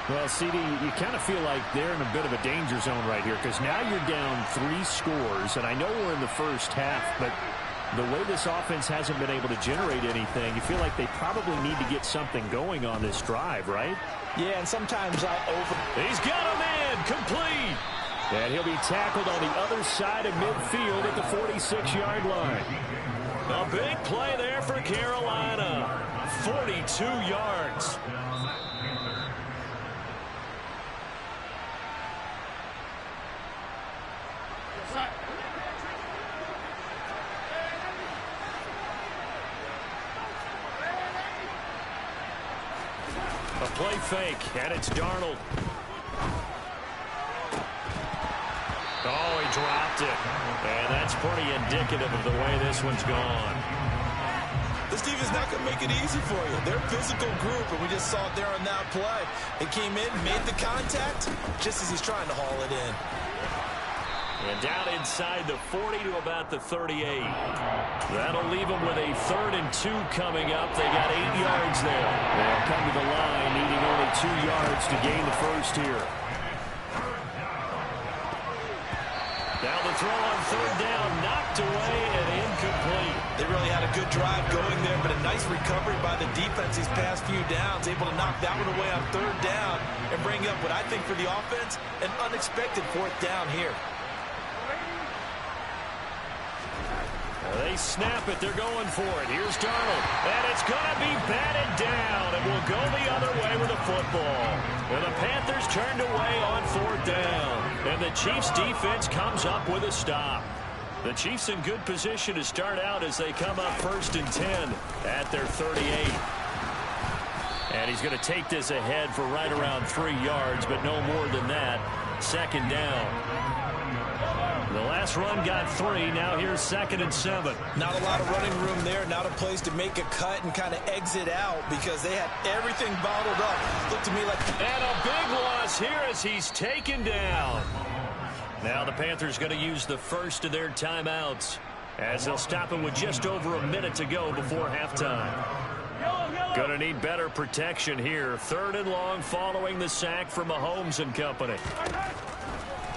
Well, CD, you kind of feel like they're in a bit of a danger zone right here because now you're down 3 scores. And I know we're in the first half, but the way this offense hasn't been able to generate anything, you feel like they probably need to get something going on this drive, right?
Yeah, and sometimes
He's got a man complete.
And he'll be tackled on the other side of midfield at the 46-yard line.
A big play there for Carolina. 42 yards. A play fake, and it's Darnold. Oh, he dropped it. And that's pretty indicative of the way this one's gone.
this team is not going to make it easy for you. They're a physical group, and we just saw it there on that play. They came in, made the contact, just as he's trying to haul it in.
And down inside the 40 to about the 38. That'll leave them with a 3rd and 2 coming up. They got 8 yards there.
They'll come to the line, needing only 2 yards to gain the first here.
Now the throw on 3rd down, knocked away and incomplete.
They really had a good drive going there, but a nice recovery by the defense these past few downs, able to knock that one away on 3rd down and bring up what I think for the offense, an unexpected 4th down here.
They snap it. They're going for it. Here's Darnold. And it's going to be batted down. It will go the other way with the football. And the Panthers turned away on 4th down. And the Chiefs' defense comes up with a stop. The Chiefs in good position to start out as they come up 1st and 10 at their 38. And he's going to take this ahead for right around 3 yards, but no more than that. 2nd down. The last run got 3. Now here's 2nd and 7.
Not a lot of running room there. Not a place to make a cut and kind of exit out because they had everything bottled up. Looked to me like...
And a big loss here as he's taken down. Now the Panthers going to use the first of their timeouts as they'll stop it with just over a minute to go before halftime. Going to need better protection here. 3rd and long following the sack from Mahomes and company.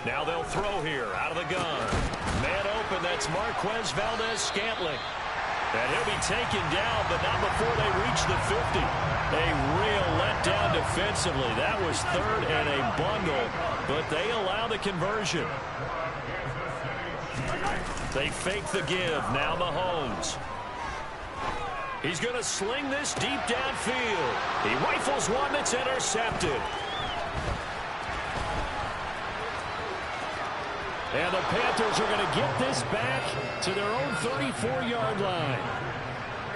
Now they'll throw here out of the gun. Man open, that's Marquez Valdez-Scantling. And he'll be taken down, but not before they reach the 50. A real letdown defensively. That was 3rd and a bundle, but they allow the conversion. They fake the give. Now Mahomes. He's going to sling this deep downfield. He rifles one that's intercepted. And the Panthers are going to get this back to their own 34-yard line.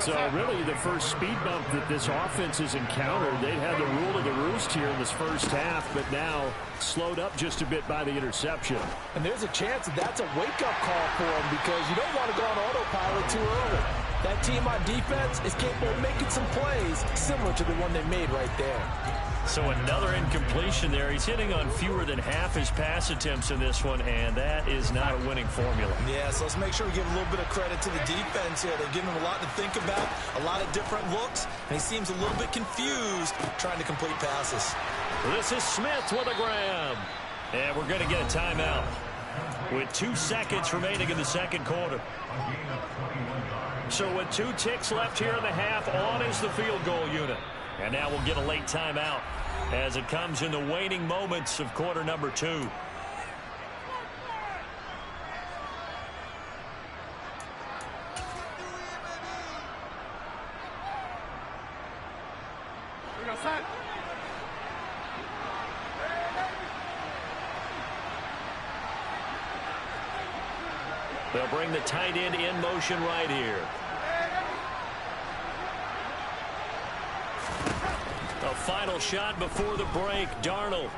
So really the first speed bump that this offense has encountered. They'd had the rule of the roost here in this first half, but now slowed up just a bit by the interception.
And there's a chance that that's a wake-up call for them because you don't want to go on autopilot too early. That team on defense is capable of making some plays similar to the one they made right there.
So another incompletion there. He's hitting on fewer than half his pass attempts in this one, and that is not a winning formula.
Yeah, so let's make sure we give a little bit of credit to the defense here. They're giving him a lot to think about, a lot of different looks, and he seems a little bit confused trying to complete passes.
This is Smith with a grab. And we're going to get a timeout with 2 seconds remaining in the second quarter. So with 2 ticks left here in the half, on is the field goal unit. And now we'll get a late timeout as it comes in the waning moments of quarter number 2.
We go set.
They'll bring the tight end in motion right here. A final shot before the break. Darnold.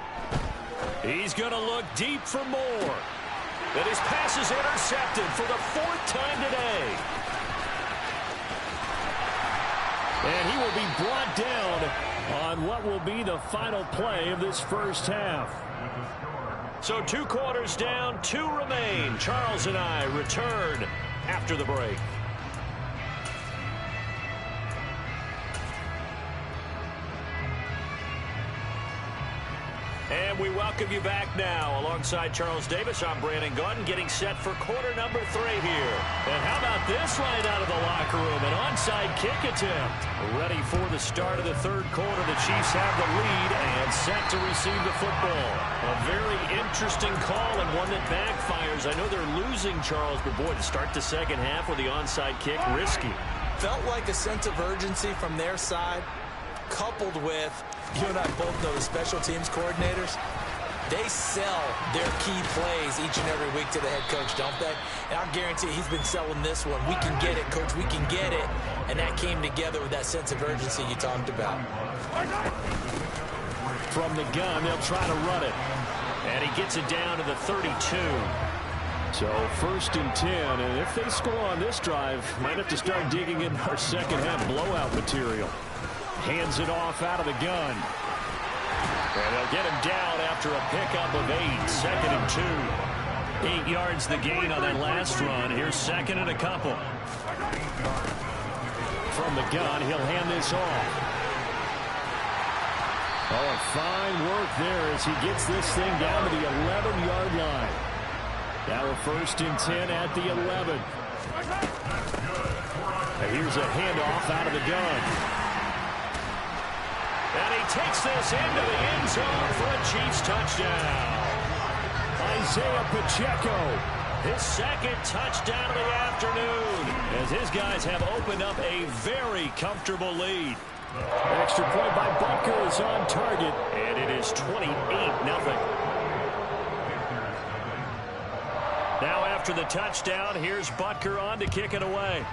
He's going to look deep for more. And his pass is intercepted for the 4th time today. And he will be brought down on what will be the final play of this first half. So 2 quarters down, 2 remain. Charles and I return after the break. And we welcome you back now. Alongside Charles Davis, I'm Brandon Gaudin, getting set for quarter number 3 here. And how about this right out of the locker room? An onside kick attempt. Ready for the start of the third quarter. The Chiefs have the lead and set to receive the football. A very interesting call and one that backfires. I know they're losing, Charles, but boy, to start the second half with the onside kick, risky.
Felt like a sense of urgency from their side, coupled with, you and I both know the special teams coordinators, they sell their key plays each and every week to the head coach, don't they? And I guarantee he's been selling this one. We can get it, coach, we can get it. And that came together with that sense of urgency you talked about.
From the gun, they'll try to run it. And he gets it down to the 32. So 1st and 10, and if they score on this drive, might have to start digging in our second half blowout material. Hands it off out of the gun. And they'll get him down after a pickup of 8. 2nd and 2. 8 yards the gain on that last run. Here's 2nd and a couple. From the gun, he'll hand this off. Oh, fine work there as he gets this thing down to the 11-yard line. Now a 1st and 10 at the 11. And here's a handoff out of the gun. And he takes this into the end zone for a Chiefs touchdown. Isaiah Pacheco, his 2nd touchdown of the afternoon, as his guys have opened up a very comfortable lead. Extra point by Butker is on target, and it is 28-0. Now after the touchdown, here's Butker on to kick it away.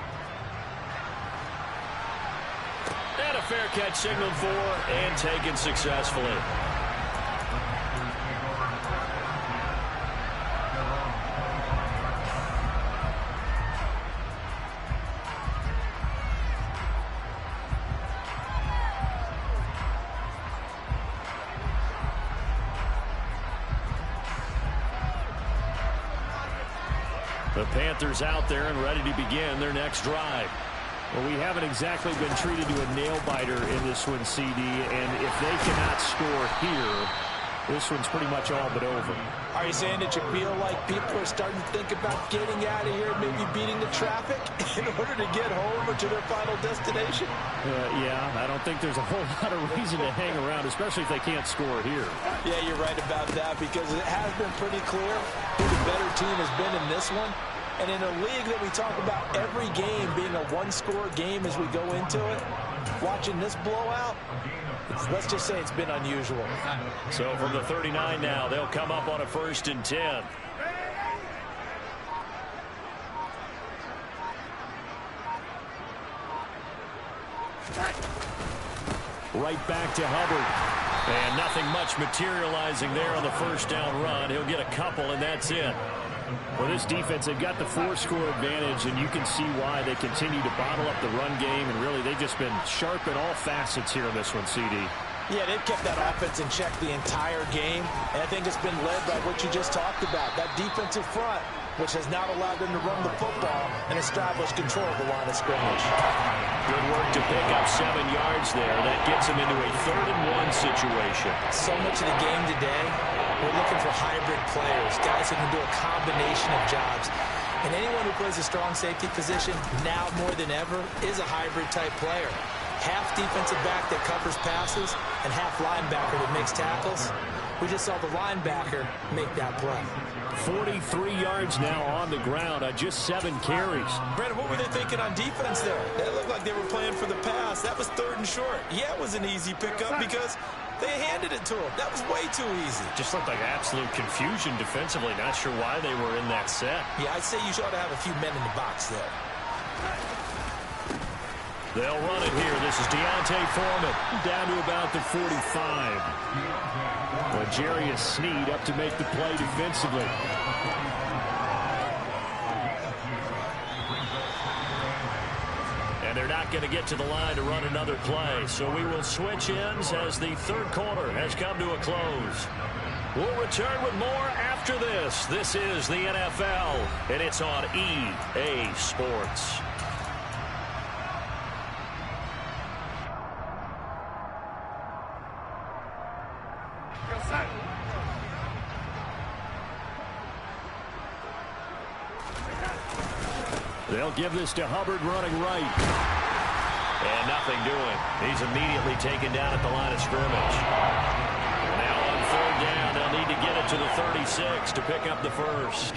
And a fair catch signaled for and taken successfully. The Panthers out there and ready to begin their next drive. Well, we haven't exactly been treated to a nail-biter in this one, CD, and if they cannot score here, this one's pretty much all but over.
Are you saying that you feel like people are starting to think about getting out of here, maybe beating the traffic in order to get home or to their final destination?
Yeah, I don't think there's a whole lot of reason to hang around, especially if they can't score here.
Yeah, you're right about that, because it has been pretty clear who the better team has been in this one. And in a league that we talk about every game being a one-score game as we go into it, watching this blowout, let's just say it's been unusual.
So from the 39 now, they'll come up on a 1st and 10. Right back to Hubbard. And nothing much materializing there on the 1st down run. He'll get a couple, and that's it. Well, this defense, they've got the 4-score advantage, and you can see why they continue to bottle up the run game, and really they've just been sharp in all facets here in this one, CD.
Yeah, they've kept that offense in check the entire game, and I think it's been led by what you just talked about, that defensive front, which has not allowed them to run the football and establish control of the line of scrimmage.
Good work to pick up 7 yards there. That gets them into a 3rd-and-1 situation.
So much of the game today, we're looking for hybrid players, guys who can do a combination of jobs. And anyone who plays a strong safety position, now more than ever, is a hybrid-type player. Half defensive back that covers passes and half linebacker that makes tackles. We just saw the linebacker make that play.
43 yards now on the ground on just 7 carries.
Brandon, what were they thinking on defense there? That looked like they were playing for the pass. That was 3rd and short. Yeah, it was an easy pickup because they handed it to him. That was way too easy.
Just looked like absolute confusion defensively. Not sure why they were in that set.
Yeah, I'd say you ought to have a few men in the box there.
They'll run it here. This is Deontay Foreman down to about the 45. But Jarius Sneed up to make the play defensively. And they're not going to get to the line to run another play. So we will switch ends as the 3rd quarter has come to a close. We'll return with more after this. This is the NFL, and it's on EA Sports. They'll give this to Hubbard running right.
And nothing doing. He's immediately taken down at the line of scrimmage. Now on 3rd down, they'll need to get it to the 36 to pick up the first.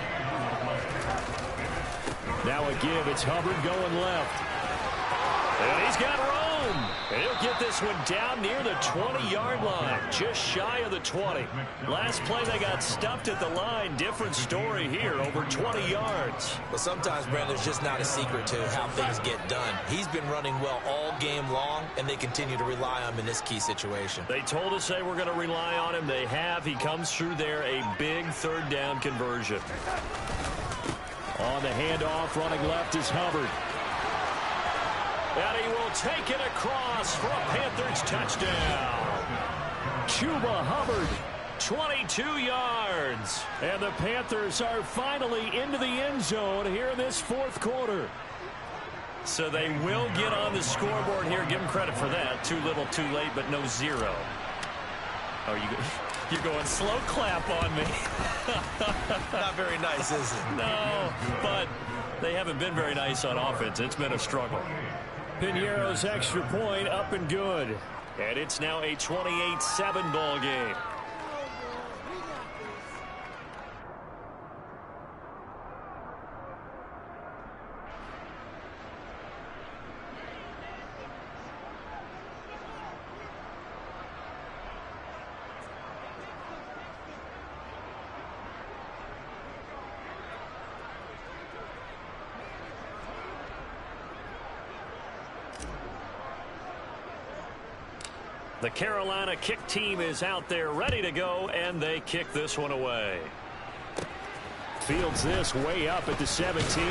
Now a give. It's Hubbard going left.
And he's got room. And he'll get this one down near the 20-yard line, just shy of the 20. Last play, they got stuffed at the line. Different story here, over 20 yards.
But sometimes, Brandon, there's just not a secret to how things get done. He's been running well all game long, and they continue to rely on him in this key situation.
They told us they were going to rely on him. They have. He comes through there, a big 3rd down conversion.
On the handoff, running left is Hubbard.
And he will take it across for a Panthers touchdown.
Chuba Hubbard.
22 yards.
And the Panthers are finally into the end zone here in this 4th quarter.
So they will get on the scoreboard here. Give them credit for that. Too little, too late, but no 0. Oh, you're going slow clap on me.
Not very nice, is it?
No, but they haven't been very nice on offense. It's been a struggle.
Piñeiro's extra point up and good.
And it's now a 28-7 ball game. The Carolina kick team is out there ready to go, and they kick this one away.
Fields this way up at the 17.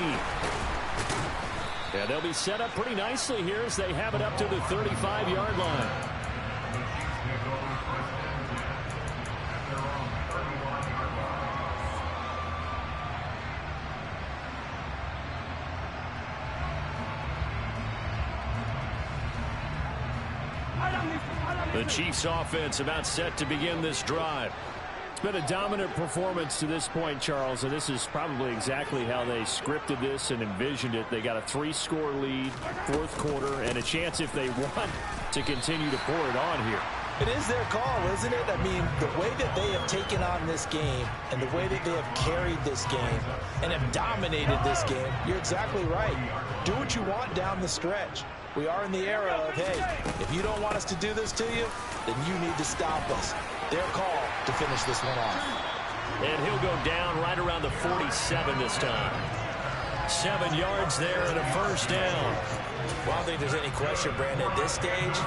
Yeah, they'll be set up pretty nicely here as they have it up to the 35-yard line. The Chiefs offense about set to begin this drive. It's been a dominant performance to this point, Charles, and this is probably exactly how they scripted this and envisioned it. They got a 3-score lead, 4th quarter, and a chance if they want to continue to pour it on here.
It is their call, isn't it? I mean, the way that they have taken on this game and the way that they have carried this game and have dominated this game, you're exactly right. Do what you want down the stretch. We are in the era of, hey, if you don't want us to do this to you, then you need to stop us. Their call to finish this one off.
And he'll go down right around the 47 this time. 7 yards there and a first down.
Well, I don't think there's any question, Brandon, at this stage,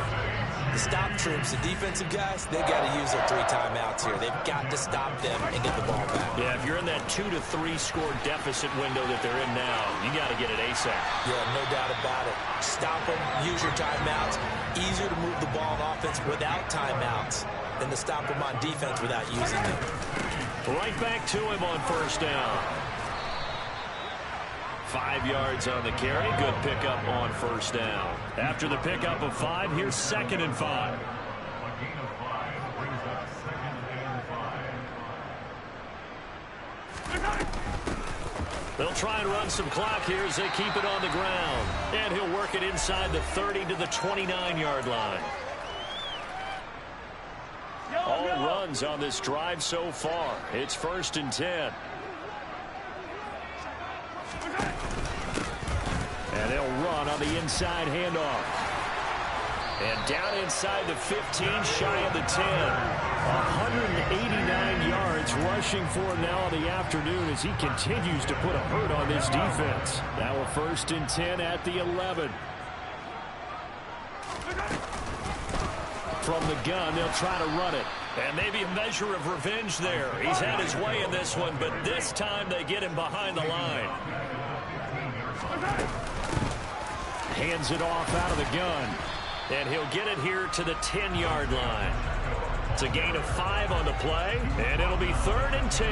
The stop troops, the defensive guys, they got to use their 3 timeouts here. They've got to stop them and get the ball back.
Yeah, if you're in that 2 to 3 score deficit window that they're in now, you got to get it ASAP.
Yeah, no doubt about it. Stop them, use your timeouts. Easier to move the ball on offense without timeouts than to stop them on defense without using them.
Right back to him on first down. 5 yards on the carry. Good pickup on first down. After the pickup of 5, here's 2nd and 5. They'll try and run some clock here as they keep it on the ground. And he'll work it inside the 30 to the 29-yard line. All runs on this drive so far. It's 1st and 10. And they'll run on the inside handoff. And down inside the 15, shy of the 10. 189 yards rushing for him now in the afternoon as he continues to put a hurt on this defense. Now a 1st and 10 at the 11. From the gun, they'll try to run it. And maybe a measure of revenge there. He's had his way in this one, but this time they get him behind the line. Hands it off out of the gun. And he'll get it here to the 10-yard line. It's a gain of 5 on the play, and it'll be 3rd and 10.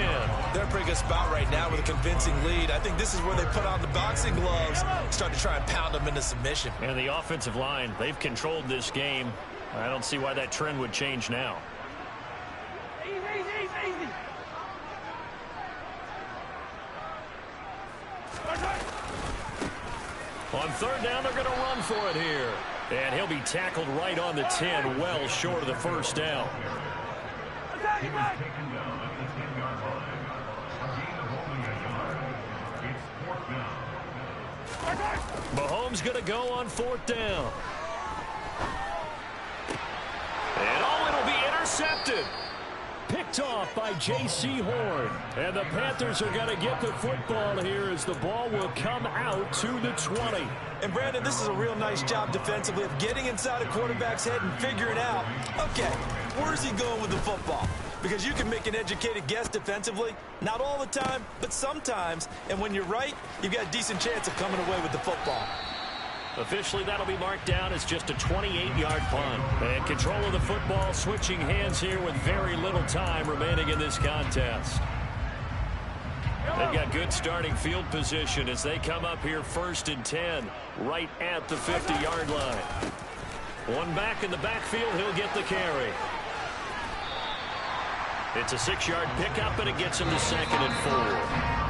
They're in a pretty good spot right now with a convincing lead. I think this is where they put on the boxing gloves, start to try and pound them into submission.
And the offensive line, they've controlled this game. I don't see why that trend would change now.
Easy.
On 3rd down, they're going to run for it here. And he'll be tackled right on the 10, well short of the 1st down. Mahomes going to go on 4th down. And it'll be intercepted. Picked off by J.C. Horn. And the Panthers are going to get the football here as the ball will come out to the 20.
And, Brandon, this is a real nice job defensively of getting inside a quarterback's head and figuring out, okay, where's he going with the football? Because you can make an educated guess defensively, not all the time, but sometimes. And when you're right, you've got a decent chance of coming away with the football.
Officially, that'll be marked down as just a 28-yard punt. And control of the football switching hands here with very little time remaining in this contest. They've got good starting field position as they come up here 1st and 10, right at the 50-yard line. One back in the backfield, he'll get the carry. It's a 6-yard pickup, and it gets him to 2nd and 4.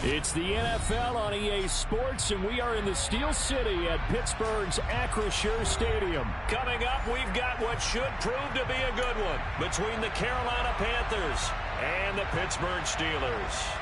It's the NFL on EA Sports, and we are in the Steel City at Pittsburgh's Acrisure Stadium. Coming up, we've got what should prove to be a good one between the Carolina Panthers and the Pittsburgh Steelers.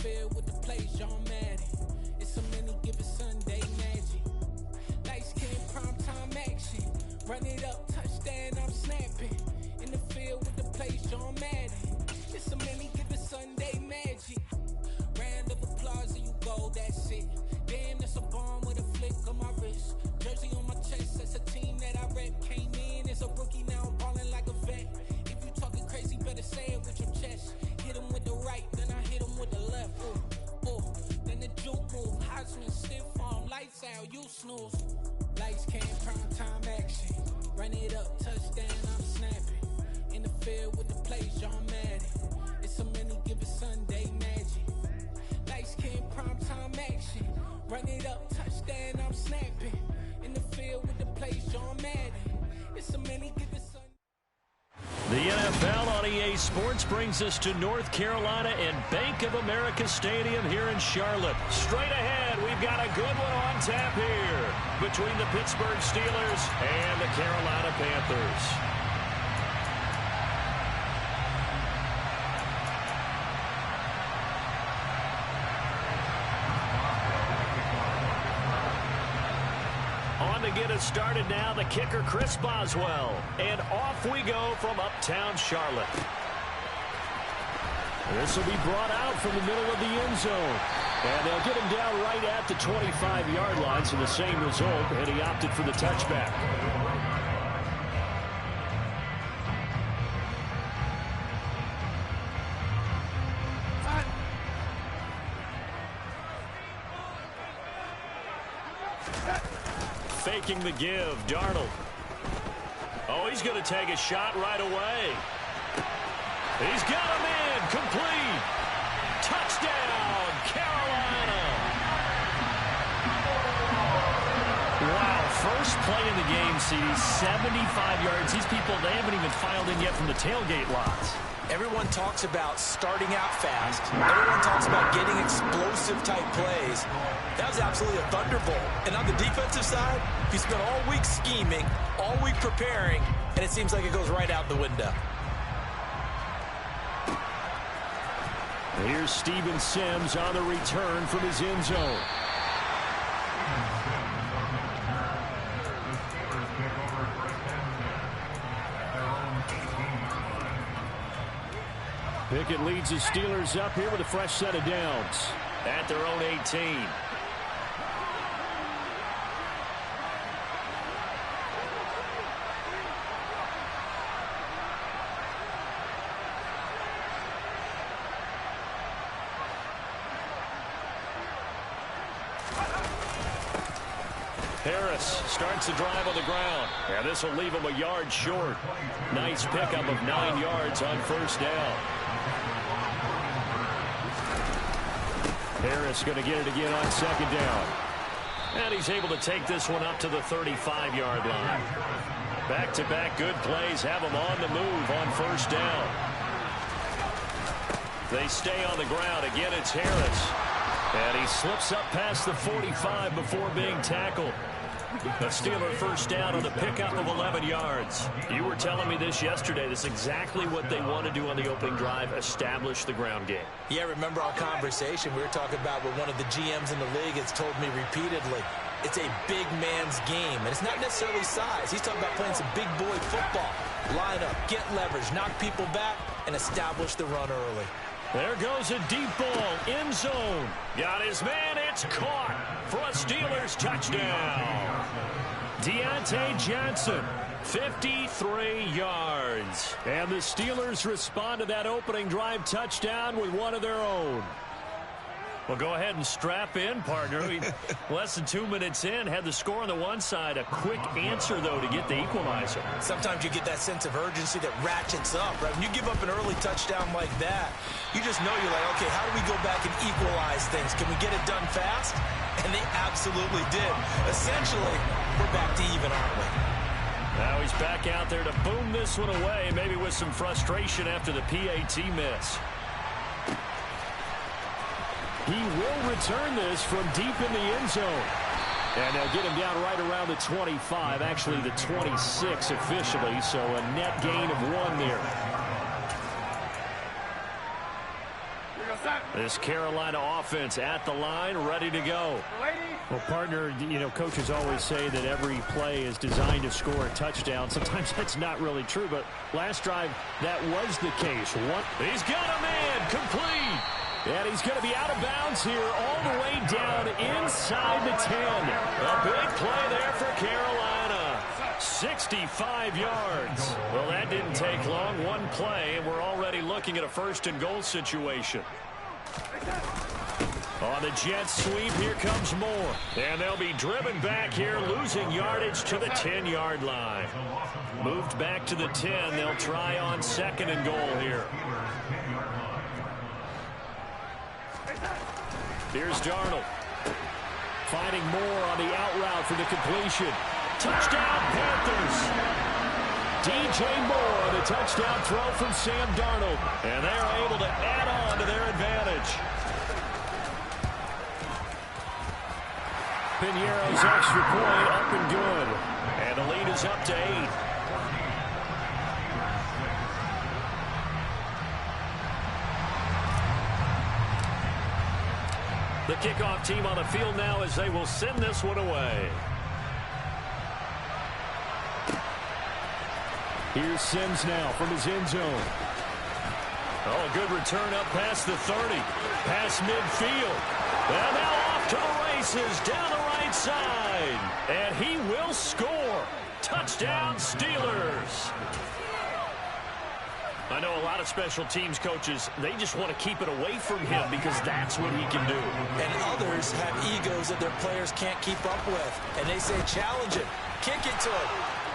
field with the plays, John Madden. It's a many given Sunday magic. Light skin, prime time action. Run it up, touchdown, I'm snapping. In the field with the plays, John Madden. It's a many given Sunday magic. Round of applause and you go, that's it. Damn, that's a bomb with a flick on my wrist. Jersey on my chest, that's a team that I rep. Came in as a rookie, now I'm balling like a vet. If you talking crazy, better say it with your chest. Hit him with the right, then I hit him with the left. Ooh, ooh. Then the juke move, Heisman, stiff arm, lights out, you snooze. Lights came, prime time action. Run it up, touchdown, I'm snapping. In the field with the plays, John Madden. It's a many given Sunday magic. Lights came, prime time action. Run it up, touchdown, I'm snapping. In the field with the plays, John Madden. It's a many given Sunday.
The NFL on EA Sports brings us to North Carolina and Bank of America Stadium here in Charlotte. Straight ahead, we've got a good one on tap here between the Pittsburgh Steelers and the Carolina Panthers. To get us started now, the kicker, Chris Boswell. And off we go from uptown Charlotte. This will be brought out from the middle of the end zone. And they'll get him down right at the 25-yard line, so the same result, and he opted for the touchback. Faking the give, Darnold. Oh, he's going to take a shot right away. He's got him in, complete. Touchdown, Carolina. Wow, first play in the game, CD, 75 yards. These people, they haven't even filed in yet from the tailgate lots.
Everyone talks about starting out fast. Everyone talks about getting explosive-type plays. That was absolutely a thunderbolt. And on the defensive side, you spent all week scheming, all week preparing, and it seems like it goes right out the window.
Here's Steven Sims on the return from his end zone. Pickett leads the Steelers up here with a fresh set of downs at their own 18. Harris starts the drive on the ground. And this will leave him a yard short. Nice pickup of 9 yards on first down. Harris going to get it again on second down. And he's able to take this one up to the 35-yard line. Back-to-back good plays have him on the move on first down. They stay on the ground. Again, it's Harris. And he slips up past the 45 before being tackled. A Steeler first down on the pickup of 11 yards. You were telling me this yesterday. This is exactly what they want to do on the opening drive, establish the ground game.
Yeah, remember our conversation. We were talking about what one of the GMs in the league has told me repeatedly. It's a big man's game, and it's not necessarily size. He's talking about playing some big boy football. Line up, get leverage, knock people back, and establish the run early.
There goes a deep ball, end zone. Got his man, it's caught for a Steelers touchdown. Deontay Johnson, 53 yards. And the Steelers respond to that opening drive touchdown with one of their own. Well, go ahead and strap in, partner. Less than 2 minutes in, had the score on the one side. A quick answer, though, to get the equalizer.
Sometimes you get that sense of urgency that ratchets up, right? When you give up an early touchdown like that, you just know you're like, okay, how do we go back and equalize things? Can we get it done fast? And they absolutely did. Essentially, we're back to even, aren't we?
Now he's back out there to boom this one away, maybe with some frustration after the PAT miss. He will return this from deep in the end zone. And they'll get him down right around the 25, actually the 26 officially, so a net gain of 1 there.
This Carolina offense at the line, ready to go.
Well, partner, you know, coaches always say that every play is designed to score a touchdown. Sometimes that's not really true, but last drive, that was the case.
He's got a man, complete.
And he's going to be out of bounds here all the way down inside the 10.
A big play there for Carolina. 65 yards. Well, that didn't take long. One play, and we're already looking at a first-and-goal situation. On the Jets sweep, here comes more. And they'll be driven back here, losing yardage to the 10-yard line. Moved back to the 10. They'll try on second and goal here. Here's Darnold. Finding more on the out route for the completion. Touchdown, Panthers. DJ Moore, the touchdown throw from Sam Darnold. And they are able to add on to their advantage.
Piñeiro's extra point up and good.
And the lead is up to 8. The kickoff team on the field now as they will send this one away.
Here's Sims now from his end zone.
Oh, a good return up past the 30. Past midfield. And now off to the races down the right side. And he will score. Touchdown, Steelers. I know a lot of special teams coaches, they just want to keep it away from him because that's what he can do.
And others have egos that their players can't keep up with. And they say, challenge him. Kick it to him.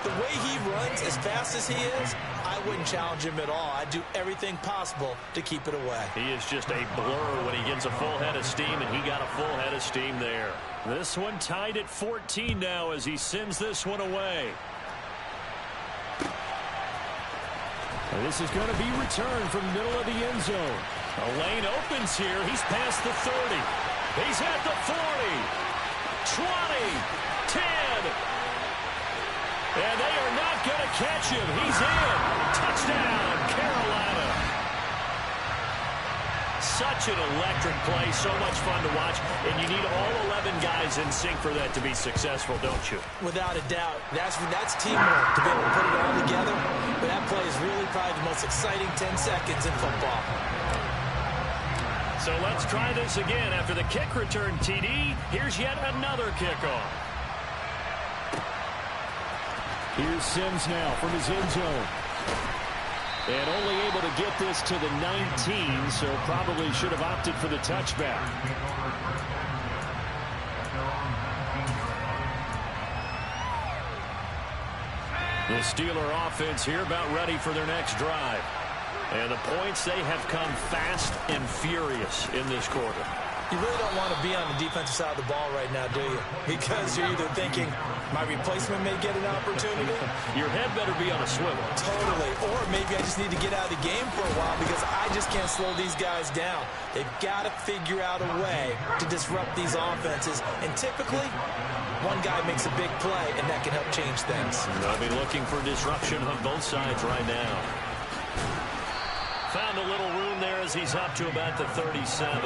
The way he runs as fast as he is, I wouldn't challenge him at all. I'd do everything possible to keep it away.
He is just a blur when he gets a full head of steam, and he got a full head of steam there. This one tied at 14 now as he sends this one away.
And this is going to be returned from the middle of the end zone.
A lane opens here. He's past the 30. He's at the 40. 20. 10. And they are not going to catch him. He's in. Touchdown, Carolina. Such an electric play. So much fun to watch. And you need all 11 guys in sync for that to be successful, don't you?
Without a doubt. That's teamwork to be able to put it all together. But that play is really probably the most exciting 10 seconds in football.
So let's try this again. After the kick return TD, here's yet another kickoff.
Here's Sims now from his end zone. And only able to get this to the 19, so probably should have opted for the touchback.
The Steeler offense here about ready for their next drive. And the points, they have come fast and furious in this quarter.
You really don't want to be on the defensive side of the ball right now, do you? Because you're either thinking, my replacement may get an opportunity.
Your head better be on a swivel.
Totally. Or maybe I just need to get out of the game for a while because I just can't slow these guys down. They've got to figure out a way to disrupt these offenses. And typically, one guy makes a big play, and that can help change things.
They'll be looking for disruption on both sides right now. Found a little room there as he's up to about the 37.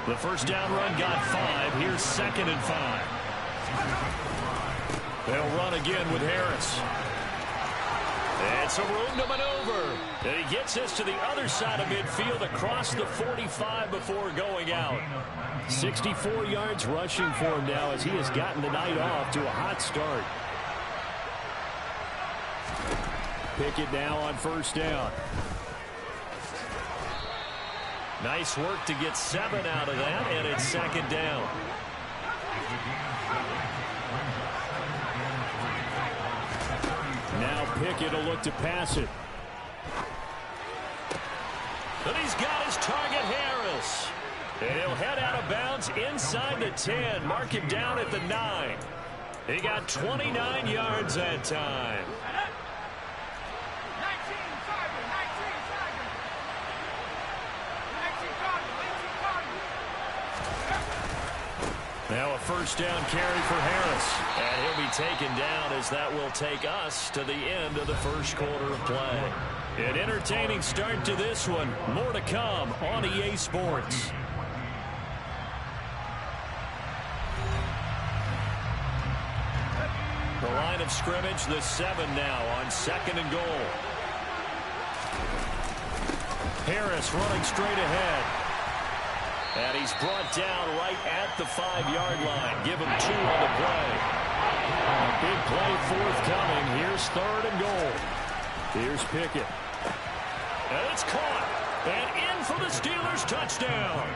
The first down run got 5. Here's 2nd and 5. They'll run again with Harris. And some room to maneuver. And he gets this to the other side of midfield across the 45 before going out.
64 yards rushing for him now as he has gotten the night off to a hot start. Pickett now on first down.
Nice work to get 7 out of that, and it's 2nd down.
Now Pickett will look to pass it.
And he's got his target, Harris. And he'll head out of bounds inside the 10. Mark him down at the 9. He got 29 yards that time. Now a first down carry for Harris. And he'll be taken down as that will take us to the end of the first quarter of play.
An entertaining start to this one. More to come on EA Sports. The line of scrimmage, the 7 now on 2nd and goal. Harris running straight ahead. And he's brought down right at the 5-yard line. Give him 2 on the play. A big play forthcoming. Here's 3rd and goal. Here's Pickett. And it's caught. And in for the Steelers touchdown.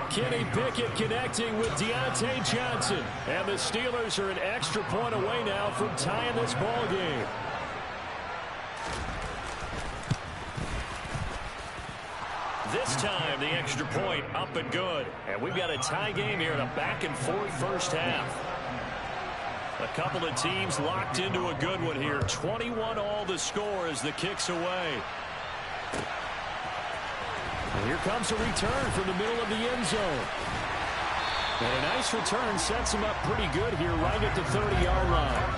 Kenny Pickett connecting with Deontay Johnson. And the Steelers are an extra point away now from tying this ball game. This time, the extra point up and good. And we've got a tie game here in a back-and-forth first half. A couple of teams locked into a good one here. 21 all the score as the kick's away. And here comes a return from the middle of the end zone. And a nice return sets him up pretty good here right at the 30-yard line.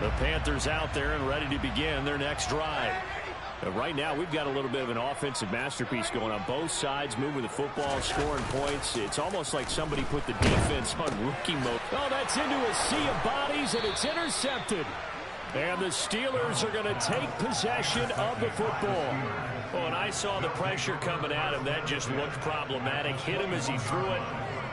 The Panthers out there and ready to begin their next drive. Right now, we've got a little bit of an offensive masterpiece going on both sides, moving the football, scoring points. It's almost like somebody put the defense on rookie mode. Oh, that's into a sea of bodies, and it's intercepted. And the Steelers are going to take possession of the football. Oh, and I saw the pressure coming at him. That just looked problematic. Hit him as he threw it,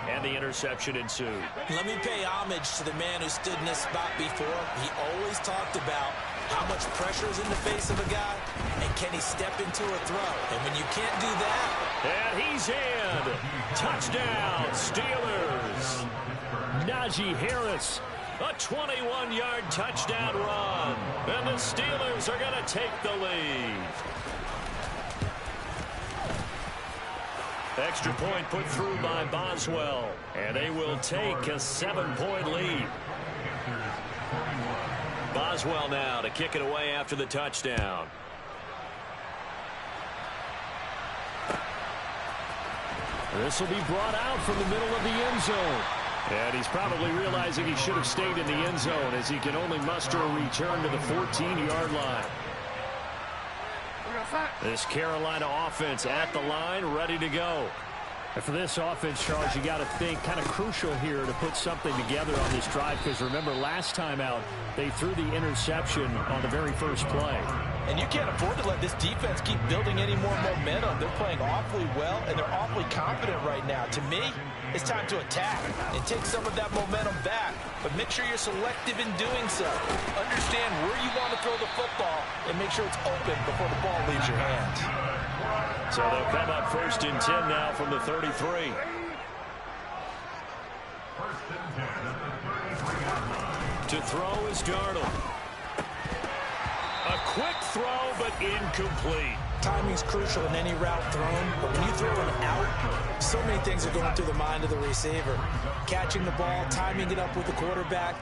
and the interception ensued.
Let me pay homage to the man who stood in this spot before. He always talked about how much pressure is in the face of a guy, and can he step into a throw? And when you can't do that...
And he's in. Touchdown, Steelers. Najee Harris, a 21-yard touchdown run. And the Steelers are going to take the lead. Extra point put through by Boswell. And they will take a 7-point lead. Boswell now to kick it away after the touchdown. This will be brought out from the middle of the end zone. And he's probably realizing he should have stayed in the end zone as he can only muster a return to the 14-yard line. This Carolina offense at the line, ready to go. And for this offense, Charles, you got to think kind of crucial here to put something together on this drive, because remember last time out they threw the interception on the very first play.
And you can't afford to let this defense keep building any more momentum. They're playing awfully well, and they're awfully confident right now. To me, it's time to attack and take some of that momentum back. But make sure you're selective in doing so. Understand where you want to throw the football and make sure it's open before the ball leaves your hands.
So they'll come up 1st and 10 now from the 33. To throw is Darnold. A quick throw, but incomplete.
Timing's crucial in any route thrown, but when you throw an out, so many things are going through the mind of the receiver. Catching the ball, timing it up with the quarterback.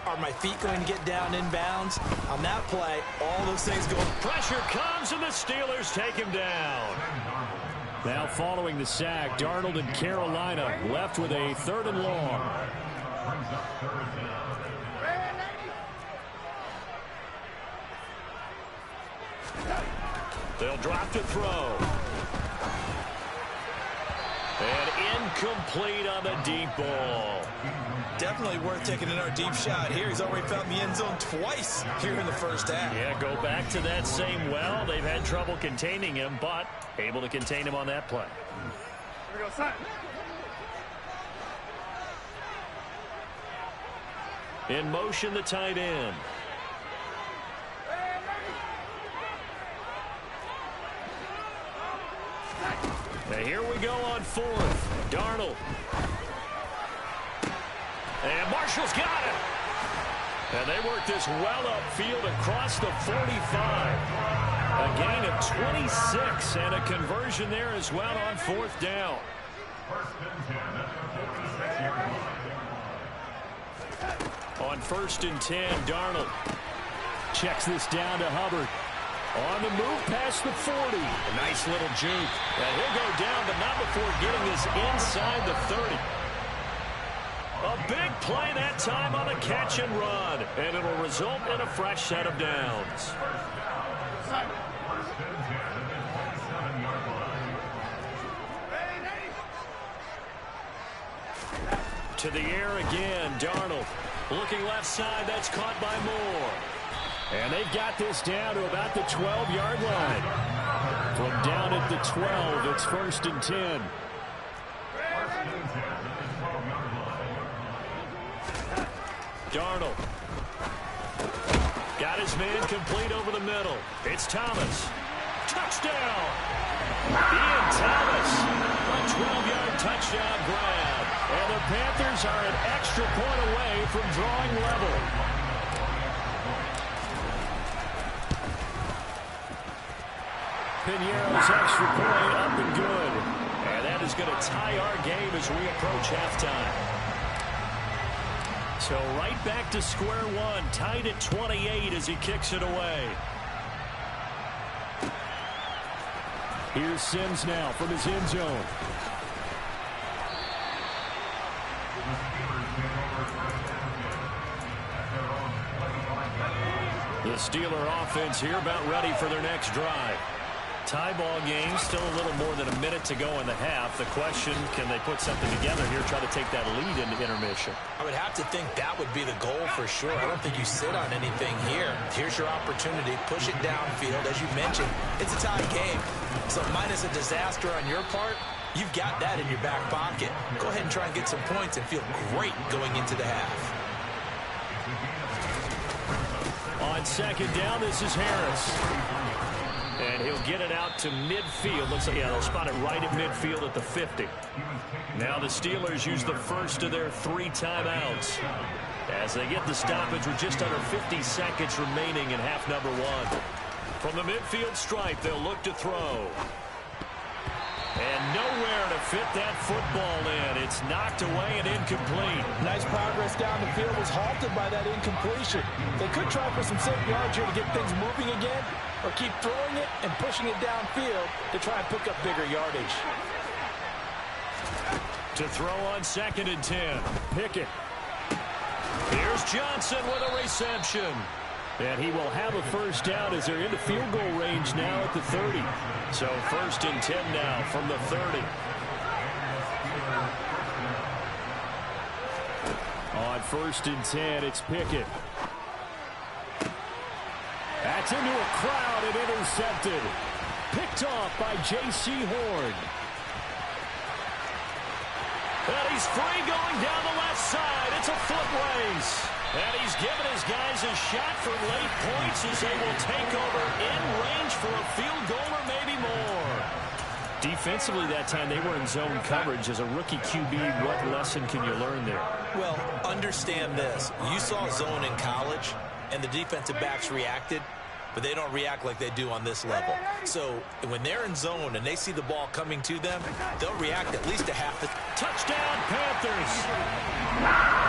Are my feet going to get down inbounds? On that play, all those things go.
Pressure comes, and the Steelers take him down. Now following the sack, Darnold and Carolina left with a 3rd and long. They'll drop to throw. And incomplete on the deep ball.
Definitely worth taking another deep shot here. He's already found the end zone twice here in the first half.
Yeah, go back to that same well. They've had trouble containing him, but able to contain him on that play.
Here we go, set.
In motion, the tight end. Now here we go on 4th. Darnold. And Marshall's got it. And they work this well upfield across the 45. A gain of 26 and a conversion there as well on 4th down. On 1st and 10, Darnold checks this down to Hubbard. On the move past the 40. A nice little juke. And he'll go down, but not before getting this inside the 30.
A big play that time on the catch and run. And it'll result in a fresh set of downs. To the air again, Darnold. Looking left side, that's caught by Moore.
And they've got this down to about the 12-yard line. From down at the 12, it's 1st and 10.
Darnold. Got his man complete over the middle. It's Thomas. Touchdown! Ian Thomas. A 12-yard touchdown grab. And the Panthers are an extra point away from drawing level.
Piñeiro's extra point up and good.
And that is going to tie our game as we approach halftime. So right back to square one, tied at 28 as he kicks it away.
Here's Sims now from his end zone.
The Steeler offense here about ready for their next drive. Tie ball game, still a little more than a minute to go in the half. The question, can they put something together here, try to take that lead into intermission?
I would have to think that would be the goal for sure. I don't think you sit on anything here. Here's your opportunity. Push it downfield. As you mentioned, it's a tie game. So minus a disaster on your part, you've got that in your back pocket. Go ahead and try and get some points and feel great going into the half.
On second down, this is Harris. And he'll get it out to midfield. Looks like, yeah, they'll spot it right at midfield at the 50. Now the Steelers use the first of their 3 timeouts as they get the stoppage with just under 50 seconds remaining in half number 1. From the midfield stripe, they'll look to throw. And nowhere to fit that football in. It's knocked away and incomplete.
Nice progress down the field was halted by that incompletion. They could try for some safe yards here to get things moving again, or keep throwing it and pushing it downfield to try and pick up bigger yardage.
To throw on 2nd and 10. Pickett. Here's Johnson with a reception.
And he will have a first down as they're into field goal range now at the 30.
So 1st and 10 now from the 30.
On 1st and 10, it's Pickett. That's into a crowd and intercepted. Picked off by J.C. Horn.
And he's free going down the left side. It's a foot race. And he's given his guys a shot for late points as they will take over in range for a field goal or maybe more.
Defensively that time, they were in zone coverage. As a rookie QB, what lesson can you learn there?
Well, understand this. You saw zone in college, and the defensive backs reacted, but they don't react like they do on this level. So when they're in zone and they see the ball coming to them, they'll react at least a half the
touchdown Panthers.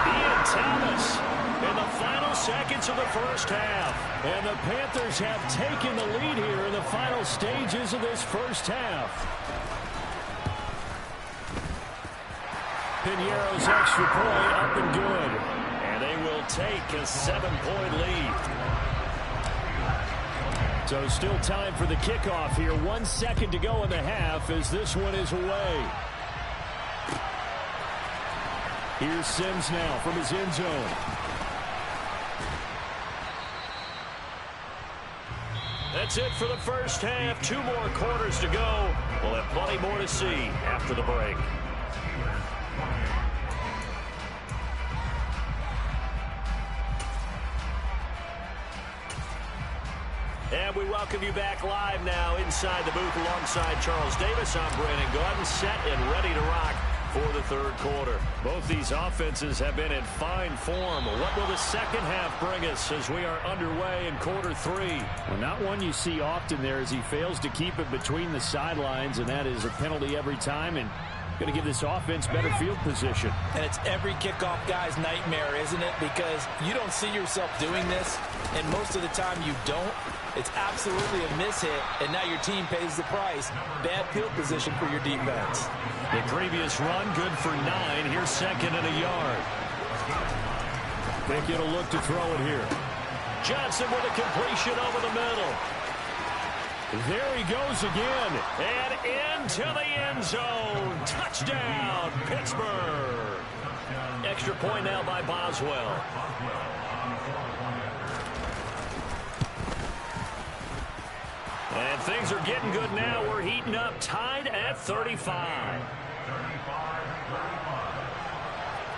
Ian Thomas in the final seconds of the first half.
And the Panthers have taken the lead here in the final stages of this first half. Piñeiro's extra point up and good.
And they will take a 7-point lead.
So still time for the kickoff here. 1 second to go in the half as this one is away. Here's Sims now from his end zone.
That's it for the first half. 2 more quarters to go. We'll have plenty more to see after the break. And we welcome you back live now inside the booth alongside Charles Davis. I'm Brandon Gordon, set and ready to rock for the third quarter. Both these offenses have been in fine form. What will the second half bring us as we are underway in quarter 3?
Well, not one you see often there as he fails to keep it between the sidelines, and that is a penalty every time, and going to give this offense better field position.
And it's every kickoff guy's nightmare, isn't it? Because you don't see yourself doing this, and most of the time you don't. It's absolutely a mishit, and now your team pays the price. Bad field position for your defense.
The previous run, good for 9. Here's 2nd and a yard.
They get a look to throw it here.
Johnson with a completion over the middle.
There he goes again.
And into the end zone. Touchdown, Pittsburgh. Extra point now by Boswell. And things are getting good now. We're heating up, tied at 35.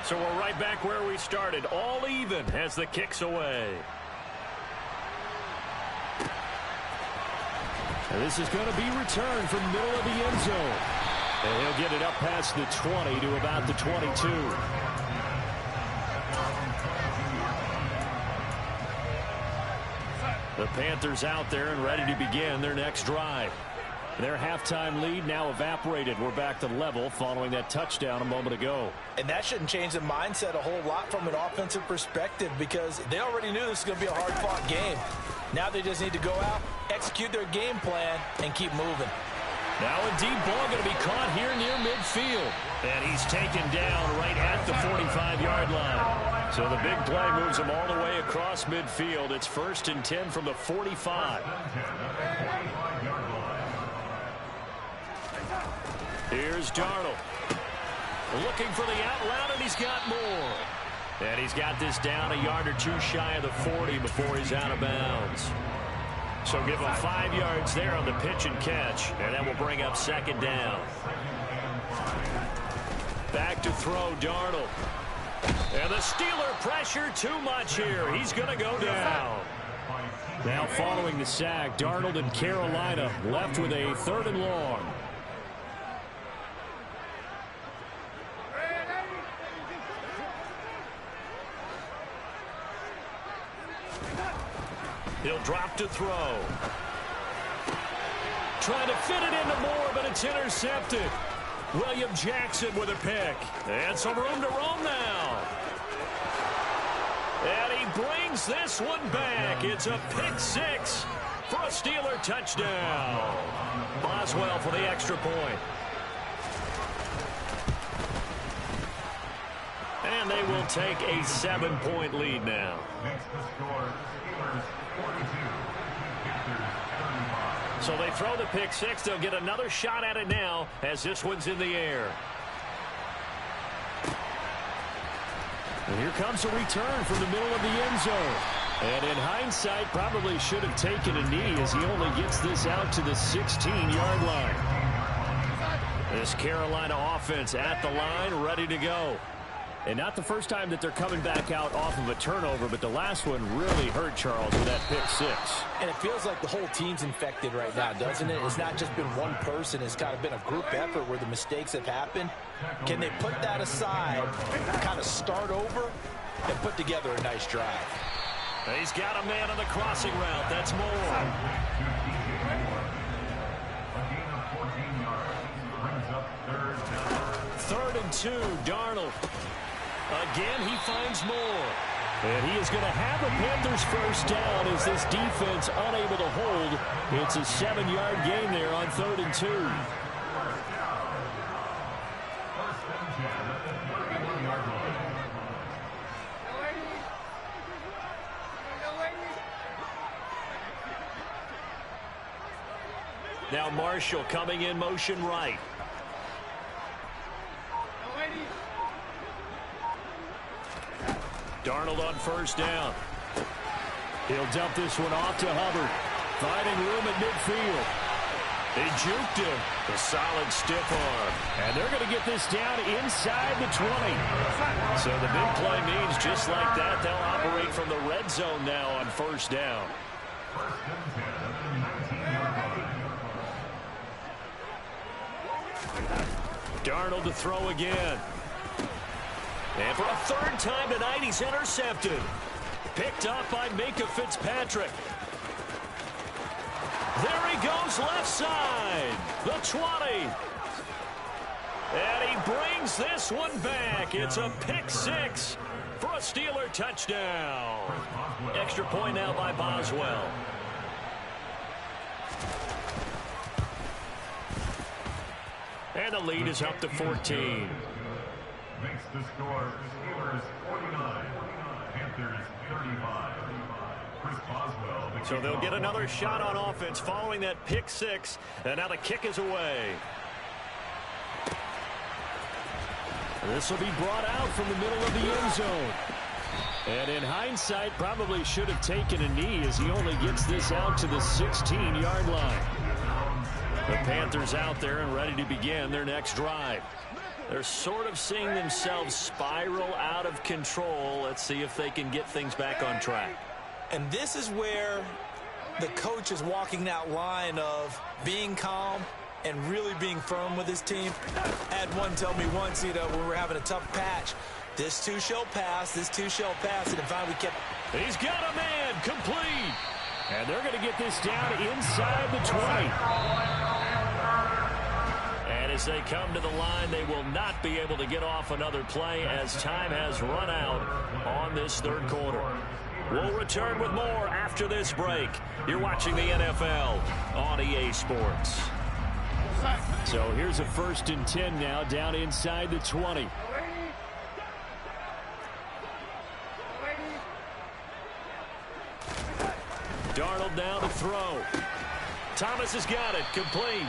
So we're right back where we started, all even as the kick's away.
And this is going to be returned from the middle of the end zone. And he'll get it up past the 20 to about the 22. The Panthers out there and ready to begin their next drive. Their halftime lead now evaporated. We're back to level following that touchdown a moment ago.
And that shouldn't change the mindset a whole lot from an offensive perspective because they already knew this was going to be a hard-fought game. Now they just need to go out, execute their game plan, and keep moving.
Now a deep ball going to be caught here near midfield. And he's taken down right at the 45-yard line. So the big play moves him all the way across midfield. It's 1st and 10 from the 45. Here's Darnold. Looking for the out route, and he's got more. And he's got this down a yard or two shy of the 40 before he's out of bounds. So give him 5 yards there on the pitch and catch, and that will bring up 2nd down. Back to throw, Darnold. And the Steeler pressure too much here. He's going to go down.
Now following the sack, Darnold and Carolina left with a 3rd and long.
He'll drop to throw. Trying to fit it into Moore, but it's intercepted. William Jackson with a pick. And some room to roam now. And he brings this one back. It's a pick 6 for a Steeler touchdown. Boswell for the extra point. And they will take a 7-point lead now. So they throw the pick 6. They'll get another shot at it now as this one's in the air.
And here comes a return from the middle of the end zone. And in hindsight, probably should have taken a knee as he only gets this out to the 16-yard line.
This Carolina offense at the line, ready to go.
And not the first time that they're coming back out off of a turnover, but the last one really hurt Charles with that pick 6.
And it feels like the whole team's infected right now, doesn't it? It's not just been one person. It's kind of been a group effort where the mistakes have happened. Can they put that aside, kind of start over, and put together a nice drive?
He's got a man on the crossing route. That's Moore. 3rd and 2, Darnold. Again, he finds Moore.
And he is going to have a Panthers first down as this defense unable to hold. It's a 7-yard gain there on 3rd and 2.
Now Marshall coming in motion right. Darnold on 1st down.
He'll dump this one off to Hubbard. Finding room at midfield.
They juked him. A solid stiff arm.
And they're going to get this down inside the 20.
So the big play means just like that, they'll operate from the red zone now on 1st down. Darnold to throw again. And for a 3rd time tonight, he's intercepted. Picked up by Minka Fitzpatrick. There he goes left side. The 20. And he brings this one back. It's a pick 6 for a Steeler touchdown. Extra point now by Boswell. And the lead is up to 14.
Makes the score Steelers 49,
So they'll get another shot on offense following that pick six. And now the kick is away.
This will be brought out from the middle of the end zone. And in hindsight, probably should have taken a knee as he only gets this out to the 16-yard line. The Panthers out there and ready to begin their next drive. They're sort of seeing themselves spiral out of control. Let's see if they can get things back on track.
And this is where the coach is walking that line of being calm and really being firm with his team. I had one tell me once, when we were having a tough patch, this too shall pass, this too shall pass. And finally we kept...
He's got a man, complete. And they're going to get this down inside the 20.
And as they come to the line, they will not be able to get off another play as time has run out on this third quarter. We'll return with more after this break. You're watching the NFL on EA Sports.
So here's a 1st and 10 now down inside the 20.
Darnold now to throw. Thomas has got it, complete.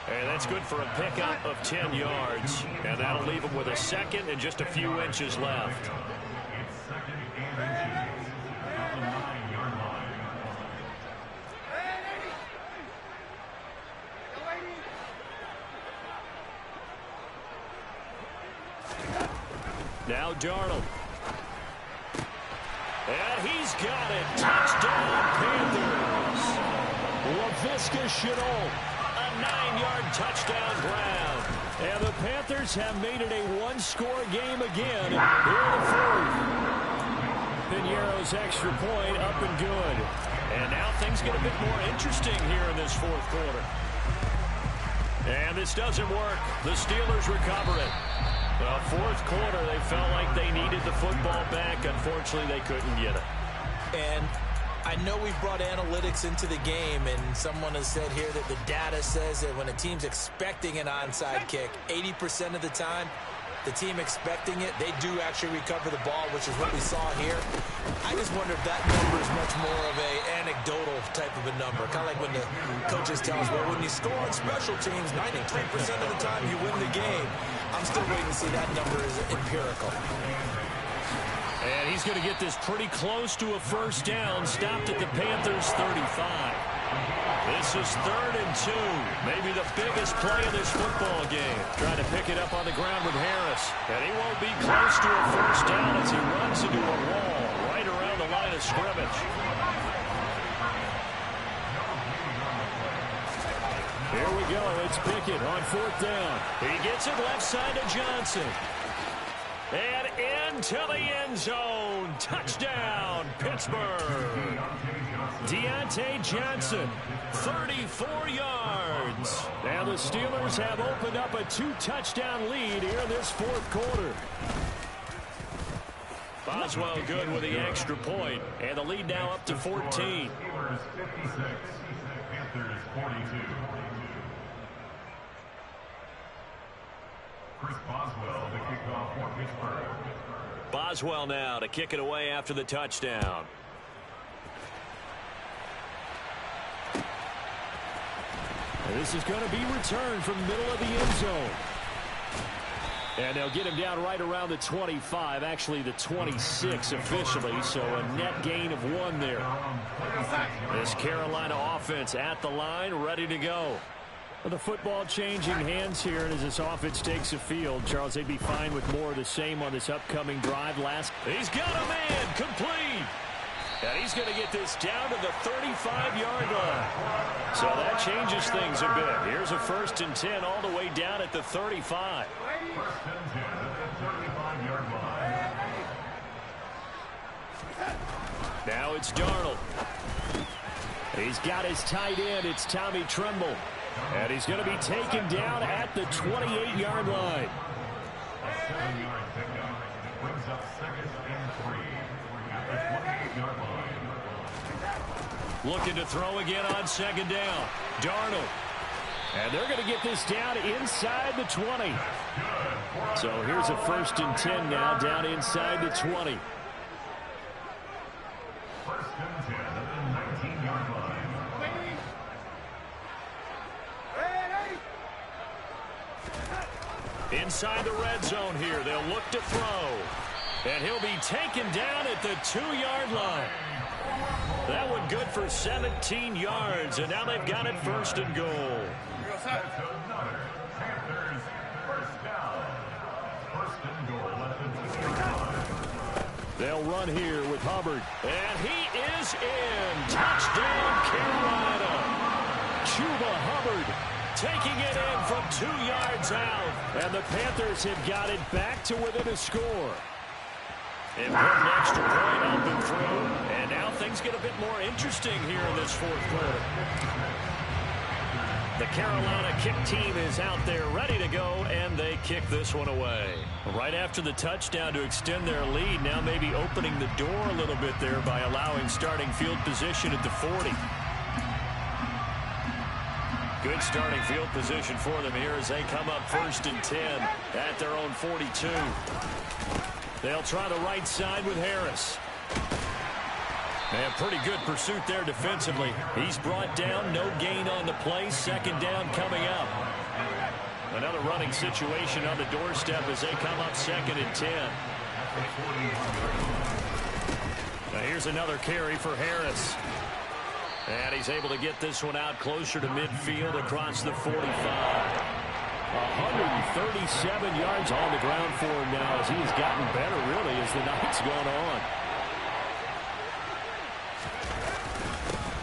And that's good for a pickup of 10 yards. And that'll leave him with a second and just a few inches left. Now Darnold. And he's got it. Touchdown, Panthers.
Laviska Shenault.
A 9-yard touchdown ground.
And the Panthers have made it a one-score game again here in the fourth. Piñeiro's extra point up and good.
And now things get a bit more interesting here in this fourth quarter. And this doesn't work. The Steelers recover it. Well, fourth quarter, they felt like they needed the football back. Unfortunately, they couldn't get it.
And I know we've brought analytics into the game, and someone has said here that the data says that when a team's expecting an onside kick, 80% of the time, the team expecting it, they do actually recover the ball, which is what we saw here. I just wonder if that number is much more of a anecdotal type of a number. Kind of like when the coaches tell us, well, when you score on special teams, 93% of the time you win the game. I'm still waiting to see that number is empirical.
And he's going to get this pretty close to a first down, stopped at the Panthers' 35. This is 3rd and 2. Maybe the biggest play of this football game. Trying to pick it up on the ground with Harris. And he won't be close to a first down as he runs into a wall right around the line of scrimmage.
Here we go. It's Pickett on 4th down.
He gets it left side to Johnson. And into the end zone. Touchdown, Pittsburgh.
Deontay Johnson, 34 yards. Now the Steelers have opened up a 2-touchdown lead here in this fourth quarter.
Boswell good with the extra point. And the lead now up to 14. Boswell now to kick it away after the touchdown.
And this is going to be returned from the middle of the end zone. And they'll get him down right around the 25, actually the 26 officially, so a net gain of 1 there.
This Carolina offense at the line, ready to go.
Well, the football changing hands here, and as this offense takes the field, Charles, they'd be fine with more of the same on this upcoming drive.
He's got a man, complete. And he's going to get this down to the 35-yard line. So that changes things a bit. Here's a 1st and 10 all the way down at the 35. Now it's Darnold.
He's got his tight end. It's Tommy Tremble. And he's going to be taken down at the 28-yard line.
Looking to throw again on 2nd down. Darnold.
And they're going to get this down inside the 20. So here's a 1st and 10 now down inside the 20.
Inside the red zone here, they'll look to throw. And he'll be taken down at the 2-yard line. That one good for 17 yards, and now they've got it first and goal.
Panthers first down. First and goal at the 2-yard.
They'll run here with Hubbard.
And he is in. Touchdown, Carolina.
Chuba Hubbard
Taking it in from 2 yards out.
And the Panthers have got it back to within a score.
And put an extra point up and through. And now things get a bit more interesting here in this fourth quarter. The Carolina kick team is out there ready to go, and they kick this one away. Right after the touchdown to extend their lead, now maybe opening the door a little bit there by allowing starting field position at the 40. Good starting field position for them here as they come up first and 10 at their own 42. They'll try the right side with Harris. And pretty good pursuit there defensively. He's brought down, no gain on the play. Second down coming up. Another running situation on the doorstep as they come up second and 10. Now here's another carry for Harris. And he's able to get this one out closer to midfield across the 45.
137 yards on the ground for him now as he's gotten better, really, as the night's gone on.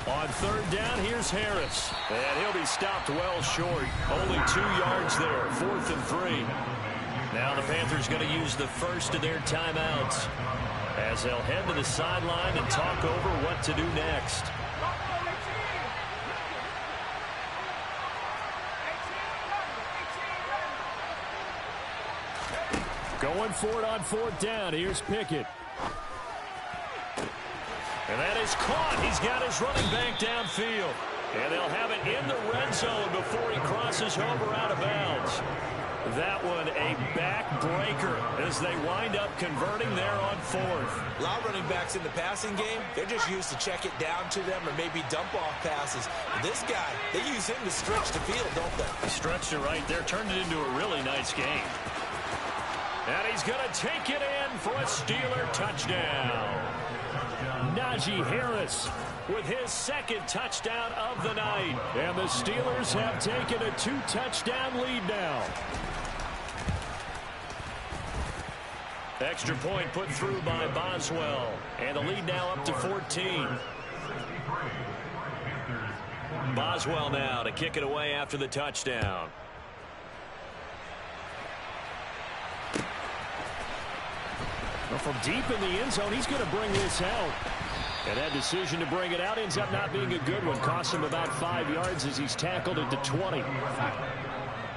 On third down, here's Harris. And he'll be stopped well short. Only 2 yards there, 4th and 3. Now the Panthers going to use the first of their timeouts as they'll head to the sideline and talk over what to do next.
Going for it on fourth down. Here's Pickett.
And that is caught. He's got his running back downfield. And they'll have it in the red zone before he crosses over out of bounds. That one a backbreaker as they wind up converting there on fourth.
A lot of running backs in the passing game, they're just used to check it down to them or maybe dump off passes. But this guy, they use him to stretch the field, don't they?
He stretched it right there, turned it into a really nice game. And he's going to take it in for a Steeler touchdown.
Najee Harris
with his second touchdown of the night.
And the Steelers have taken a 2-touchdown lead now.
Extra point put through by Boswell. And the lead now up to 14. Boswell now to kick it away after the touchdown.
Well, from deep in the end zone, he's going to bring this out. And that decision to bring it out ends up not being a good one. Costs him about 5 yards as he's tackled at the 20.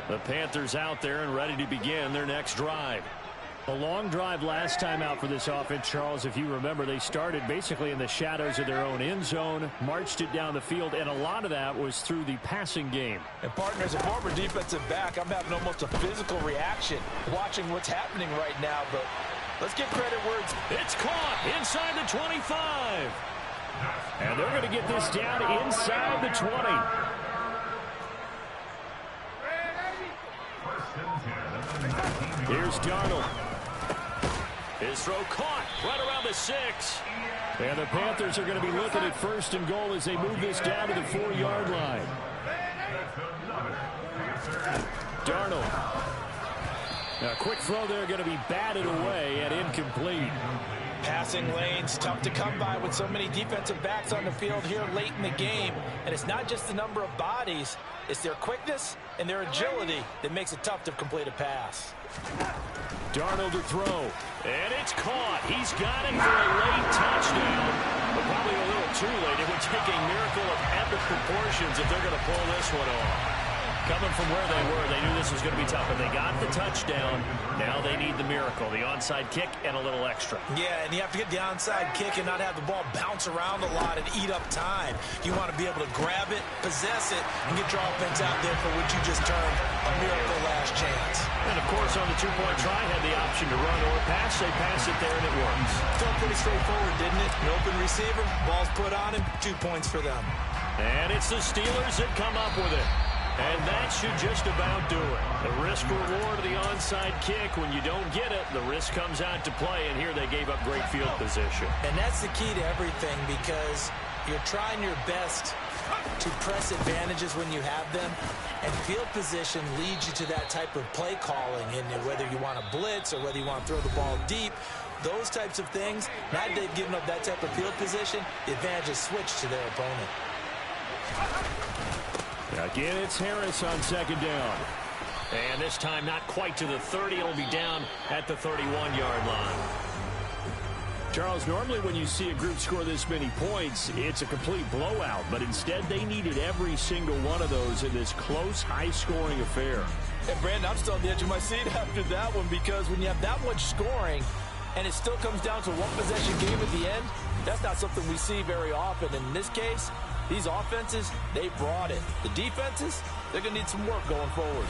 The Panthers out there and ready to begin their next drive.
A long drive last time out for this offense, Charles. If you remember, they started basically in the shadows of their own end zone, marched it down the field, and a lot of that was through the passing game.
And partners, a former defensive back, I'm having almost a physical reaction watching what's happening right now, but let's give credit where
it's caught inside the 25.
And they're going to get this down inside the 20. Here's Darnold.
His throw caught right around the 6.
And the Panthers are going to be looking at first and goal as they move this down to the 4-yard line. Darnold. A quick throw there going to be batted away and incomplete.
Passing lanes, tough to come by with so many defensive backs on the field here late in the game. And it's not just the number of bodies, it's their quickness and their agility that makes it tough to complete a pass.
Darnold to throw.
And it's caught. He's got it for a late touchdown. But probably a little too late. It would take a miracle of epic proportions if they're going to pull this one off.
Coming from where they were, they knew this was going to be tough, but they got the touchdown. Now they need the miracle, the onside kick and a little extra.
Yeah, and you have to get the onside kick and not have the ball bounce around a lot and eat up time. You want to be able to grab it, possess it, and get your offense out there for what you just termed a miracle last chance.
And, of course, on the two-point try, had the option to run or pass. They pass it there, and it works.
Felt pretty straightforward, didn't it? An open receiver, ball's put on him, 2 points for them.
And it's the Steelers that come up with it. And that should just about do it. The risk-reward of the onside kick, when you don't get it, the risk comes out to play, and here they gave up great field position.
And that's the key to everything, because you're trying your best to press advantages when you have them, and field position leads you to that type of play calling, and whether you want to blitz or whether you want to throw the ball deep, those types of things, now that they've given up that type of field position, the advantage is switched to their opponent.
Again, it's Harris on second down. And this time not quite to the 30. It'll be down at the 31-yard line. Charles, normally when you see a group score this many points, it's a complete blowout. But instead, they needed every single one of those in this close, high-scoring affair.
And, Brandon, I'm still on the edge of my seat after that one, because when you have that much scoring and it still comes down to one possession game at the end, that's not something we see very often. In this case, these offenses, they brought it. The defenses, they're going to need some work going forward.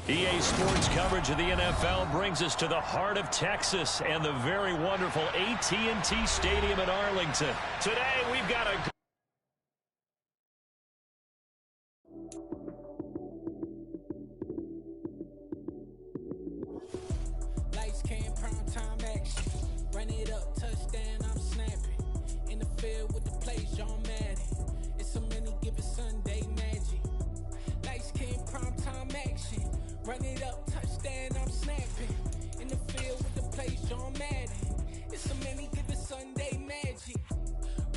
EA Sports coverage of the NFL brings us to the heart of Texas and the very wonderful AT&T Stadium in Arlington. Today, we've got a...
Lights, cam, prime time action. Run it up, touchdown, I'm snapping. In the field with the plays, John Madden. It's so many given Sunday magic. Run it up, touchdown, I'm snapping. In the field with the plays, John Madden. It's a many given Sunday magic.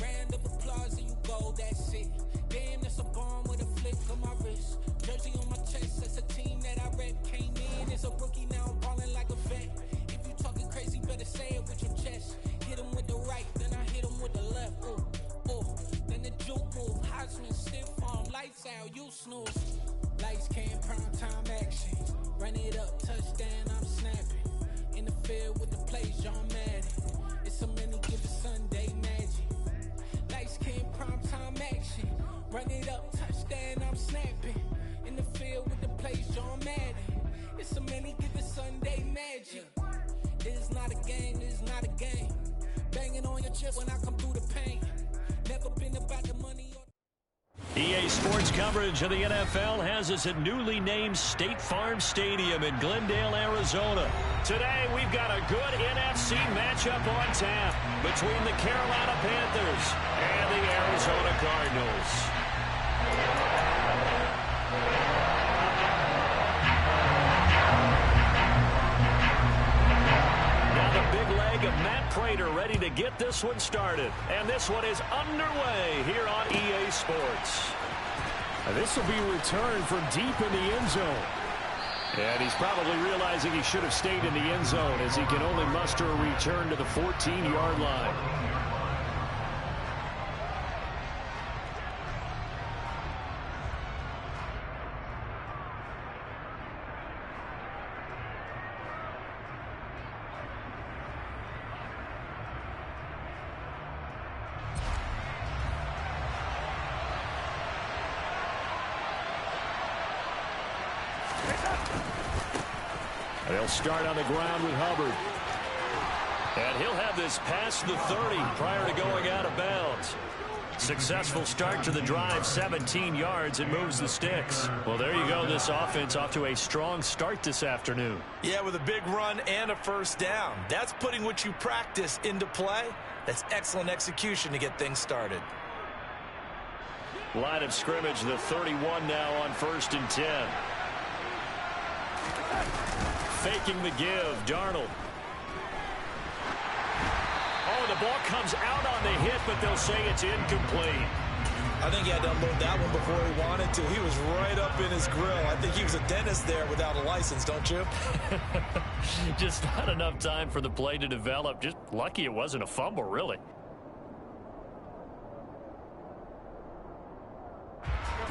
Round of applause and you go, that's it. Damn, that's a bomb with a flick on my wrist. Jersey on my chest, that's a team that I rep. Came in as a rookie, now I'm ballin' like a vet. If you talking crazy, better say it with your chest. Hit him with the right, then I hit him with the left. Ooh, ooh. Then the juke move, Heisman, stiff arm, lights out, you snooze. Lights cam, prime time action. Run it up, touchdown, I'm snapping. In the field with the plays, John Madden. It's a many given Sunday magic. Lights cam, prime time action. Run it up, touchdown, I'm snapping. In the field with the plays, John Madden. It's a many given Sunday magic. This is not a game, this is not a game. Banging on your chip when I come through the paint. Never been about the money.
EA Sports coverage of the NFL has us at newly named State Farm Stadium in Glendale, Arizona. Today, we've got a good NFC matchup on tap between the Carolina Panthers and the Arizona Cardinals. Now the big leg of Matt Prater ready to get this one started. And this one is underway here on EA Sports.
This will be returned from deep in the end zone.
And he's probably realizing he should have stayed in the end zone as he can only muster a return to the 14-yard line. They'll start on the ground with Hubbard. And he'll have this past the 30 prior to going out of bounds. Successful start to the drive, 17 yards, and moves the sticks. Well, there you go. This offense off to a strong start this afternoon.
Yeah, with a big run and a first down. That's putting what you practice into play. That's excellent execution to get things started.
Line of scrimmage, the 31 now on 1st and 10. Faking the give, Darnold. Oh, the ball comes out on the hit, but they'll say it's incomplete.
I think he had to unload that one before he wanted to. He was right up in his grill. I think he was a dentist there without a license, don't you?
Just not enough time for the play to develop. Just lucky it wasn't a fumble, really.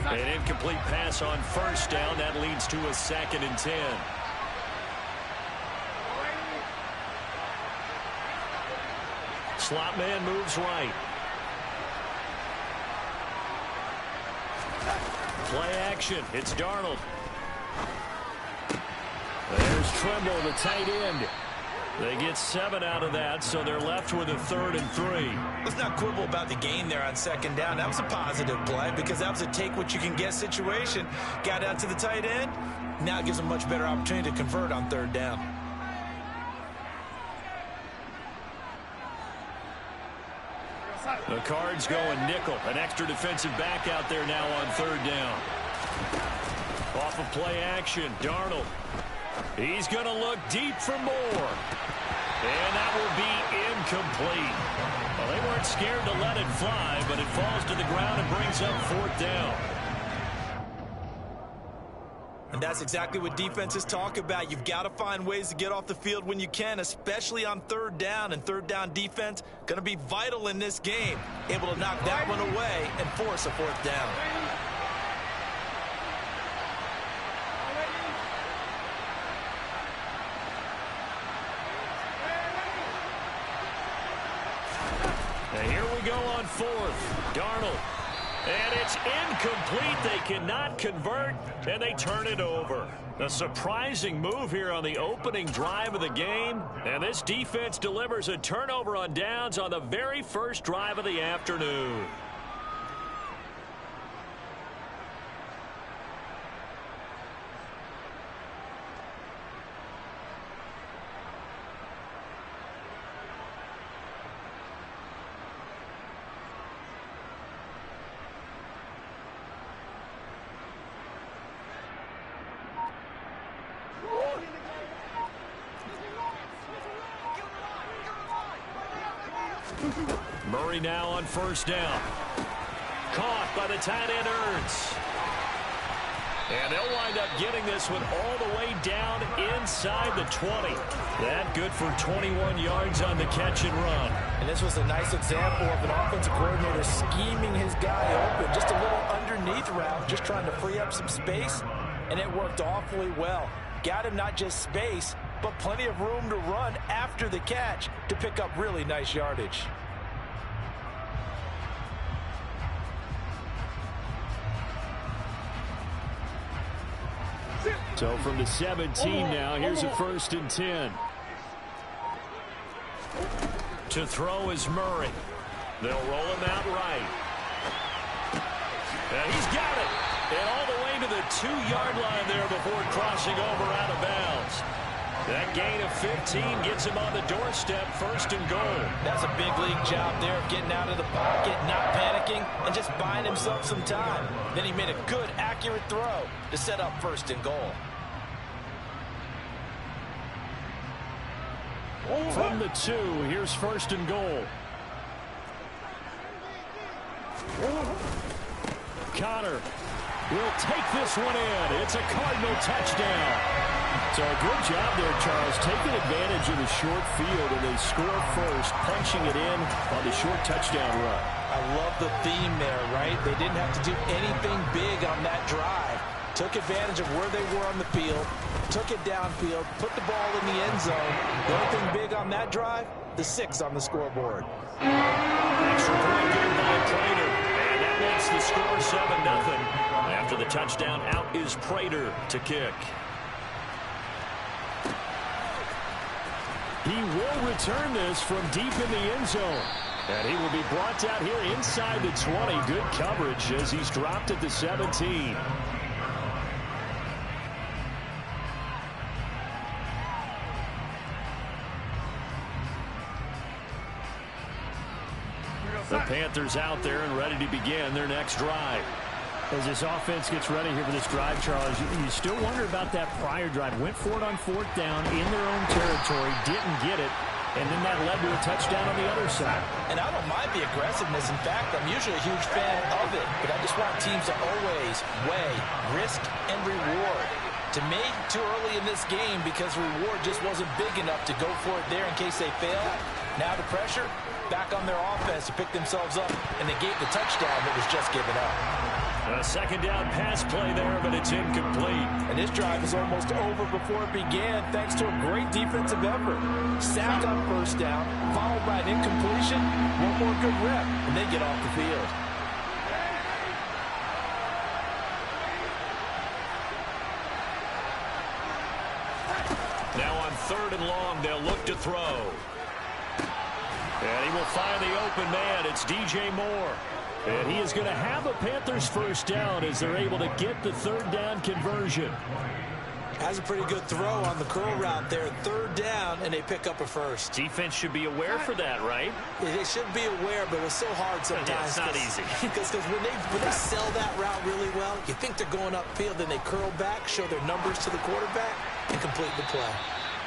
An incomplete pass on first down. That leads to a 2nd and 10. Slot man moves right. Play action. It's Darnold. There's Trimble, the tight end. They get 7 out of that, so they're left with a 3rd and 3.
Let's not quibble about the gain there on 2nd down. That was a positive play because that was a take-what-you-can-get situation. Got out to the tight end. Now it gives them a much better opportunity to convert on 3rd down.
The Cards going nickel. An extra defensive back out there now on 3rd down. Off of play action, Darnold. He's going to look deep for more. And that will be incomplete. Well, they weren't scared to let it fly, but it falls to the ground and brings up 4th down.
And that's exactly what defenses talk about. You've got to find ways to get off the field when you can, especially on 3rd down. And 3rd down defense going to be vital in this game. Able to knock that one away and force a 4th down.
And here we go on 4th. Darnold. And it's incomplete. They cannot convert, and they turn it over. A surprising move here on the opening drive of the game. And this defense delivers a turnover on downs on the very first drive of the afternoon.
Murray now on first down. Caught by the tight end Ertz. And they'll wind up getting this one all the way down inside the 20. That good for 21 yards on the catch and run.
And this was a nice example of an offensive coordinator scheming his guy open. Just a little underneath route, just trying to free up some space. And it worked awfully well. Got him not just space, but plenty of room to run after the catch to pick up really nice yardage.
So from the 17 now, here's a 1st and 10.
To throw is Murray. They'll roll him out right. And he's got it. And all the way to the 2-yard line there before crossing over out of bounds. That gain of 15 gets him on the doorstep, 1st and goal.
That's a big league job there of getting out of the pocket, not panicking, and just buying himself some time. Then he made a good, accurate throw to set up 1st and goal.
From the 2, here's 1st and goal. Connor will take this one in. It's a Cardinal touchdown. So a good job there, Charles, taking advantage of the short field, and they score first, punching it in on the short touchdown run.
I love the theme there, right? They didn't have to do anything big on that drive. Took advantage of where they were on the field, took it downfield, put the ball in the end zone. The only thing big on that drive, the 6 on the scoreboard.
Extra point given by Prater, and that makes the score 7-0. After the touchdown, out is Prater to kick.
He will return this from deep in the end zone. And he will be brought down here inside the 20. Good coverage as he's dropped at the 17.
The Panthers out there and ready to begin their next drive.
As this offense gets ready here for this drive, Charles, you still wonder about that prior drive. Went for it on 4th down in their own territory, didn't get it, and then that led to a touchdown on the other side.
And I don't mind the aggressiveness. In fact, I'm usually a huge fan of it, but I just want teams to always weigh risk and reward. To me, too early in this game because reward just wasn't big enough to go for it there in case they fail. Now the pressure back on their offense to pick themselves up, and they gave the touchdown that was just given up.
A 2nd down pass play there, but it's incomplete.
And this drive is almost over before it began thanks to a great defensive effort. Sack on 1st down, followed by an incompletion, one more good rep, and they get off the field.
Now on 3rd and long, they'll look to throw. And he will find the open man. It's DJ Moore.
And he is going to have a Panthers 1st down as they're able to get the 3rd down conversion.
Has a pretty good throw on the curl route there. 3rd down, and they pick up a 1st.
Defense should be aware for that, right?
They should be aware, but it's so hard sometimes.
Yeah, it's not easy.
Because when they sell that route really well, you think they're going upfield, then they curl back, show their numbers to the quarterback, and complete the play.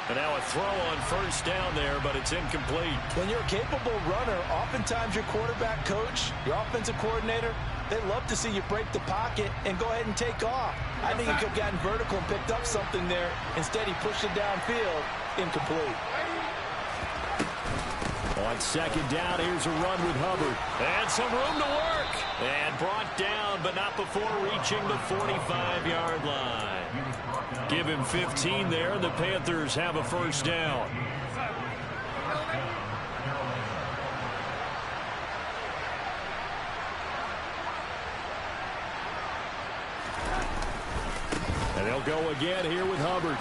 And now a throw on 1st down there, but it's incomplete.
When you're a capable runner, oftentimes your quarterback coach, your offensive coordinator, they love to see you break the pocket and go ahead and take off. I think he could have gotten vertical and picked up something there. Instead, he pushed it downfield, incomplete.
On 2nd down, here's a run with Hubbard.
And some room to work. And brought down, but not before reaching the 45-yard line. Give him 15 there, and the Panthers have a 1st down.
And they'll go again here with Hubbard.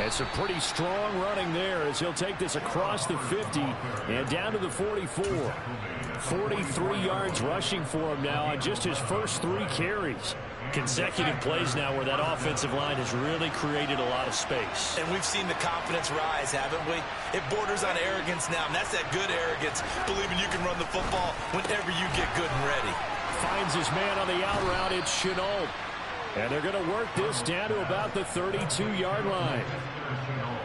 It's a pretty strong running there as he'll take this across the 50 and down to the 44. 43 yards rushing for him now on just his first 3 carries. Consecutive plays now where that offensive line has really created a lot of space.
And we've seen the confidence rise, haven't we? It borders on arrogance now, and that's that good arrogance, believing you can run the football whenever you get good and ready.
Finds his man on the out route. It's Chenault. And they're going to work this down to about the 32-yard line.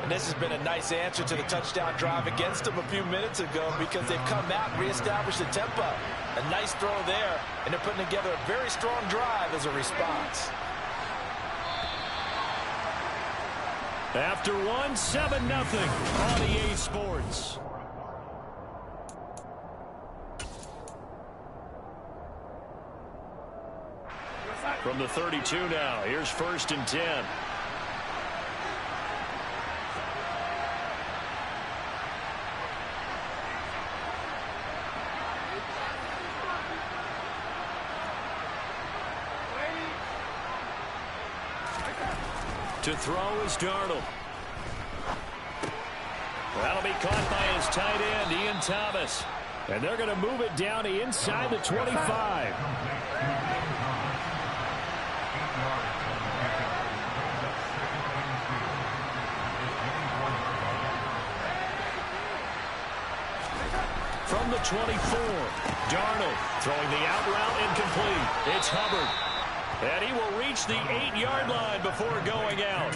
And this has been a nice answer to the touchdown drive against them a few minutes ago because they've come out and reestablished the tempo. A nice throw there, and they're putting together a very strong drive as a response.
After one, 7-0 on EA Sports.
From the 32 now, here's 1st and 10. To throw is Darnold. That'll be caught by his tight end, Ian Thomas.
And they're going to move it down to inside the 25. From the 24, Darnold throwing the out route incomplete. It's Hubbard. And he will reach the 8-yard line before going out.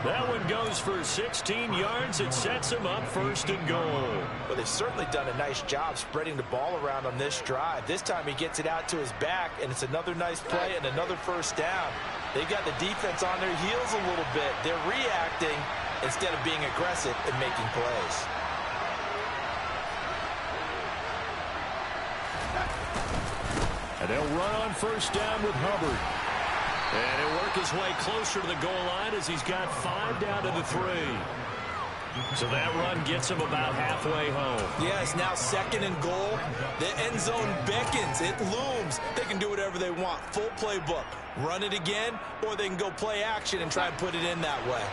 That one goes for 16 yards. It sets him up 1st and goal.
Well, they've certainly done a nice job spreading the ball around on this drive. This time he gets it out to his back, and it's another nice play and another 1st down. They've got the defense on their heels a little bit. They're reacting instead of being aggressive and making plays.
And they'll run on 1st down with Hubbard.
And he'll work his way closer to the goal line as he's got 5 down to the 3. So that run gets him about halfway home.
Yeah, it's now 2nd and goal. The end zone beckons. It looms. They can do whatever they want. Full playbook. Run it again, or they can go play action and try and put it in that way.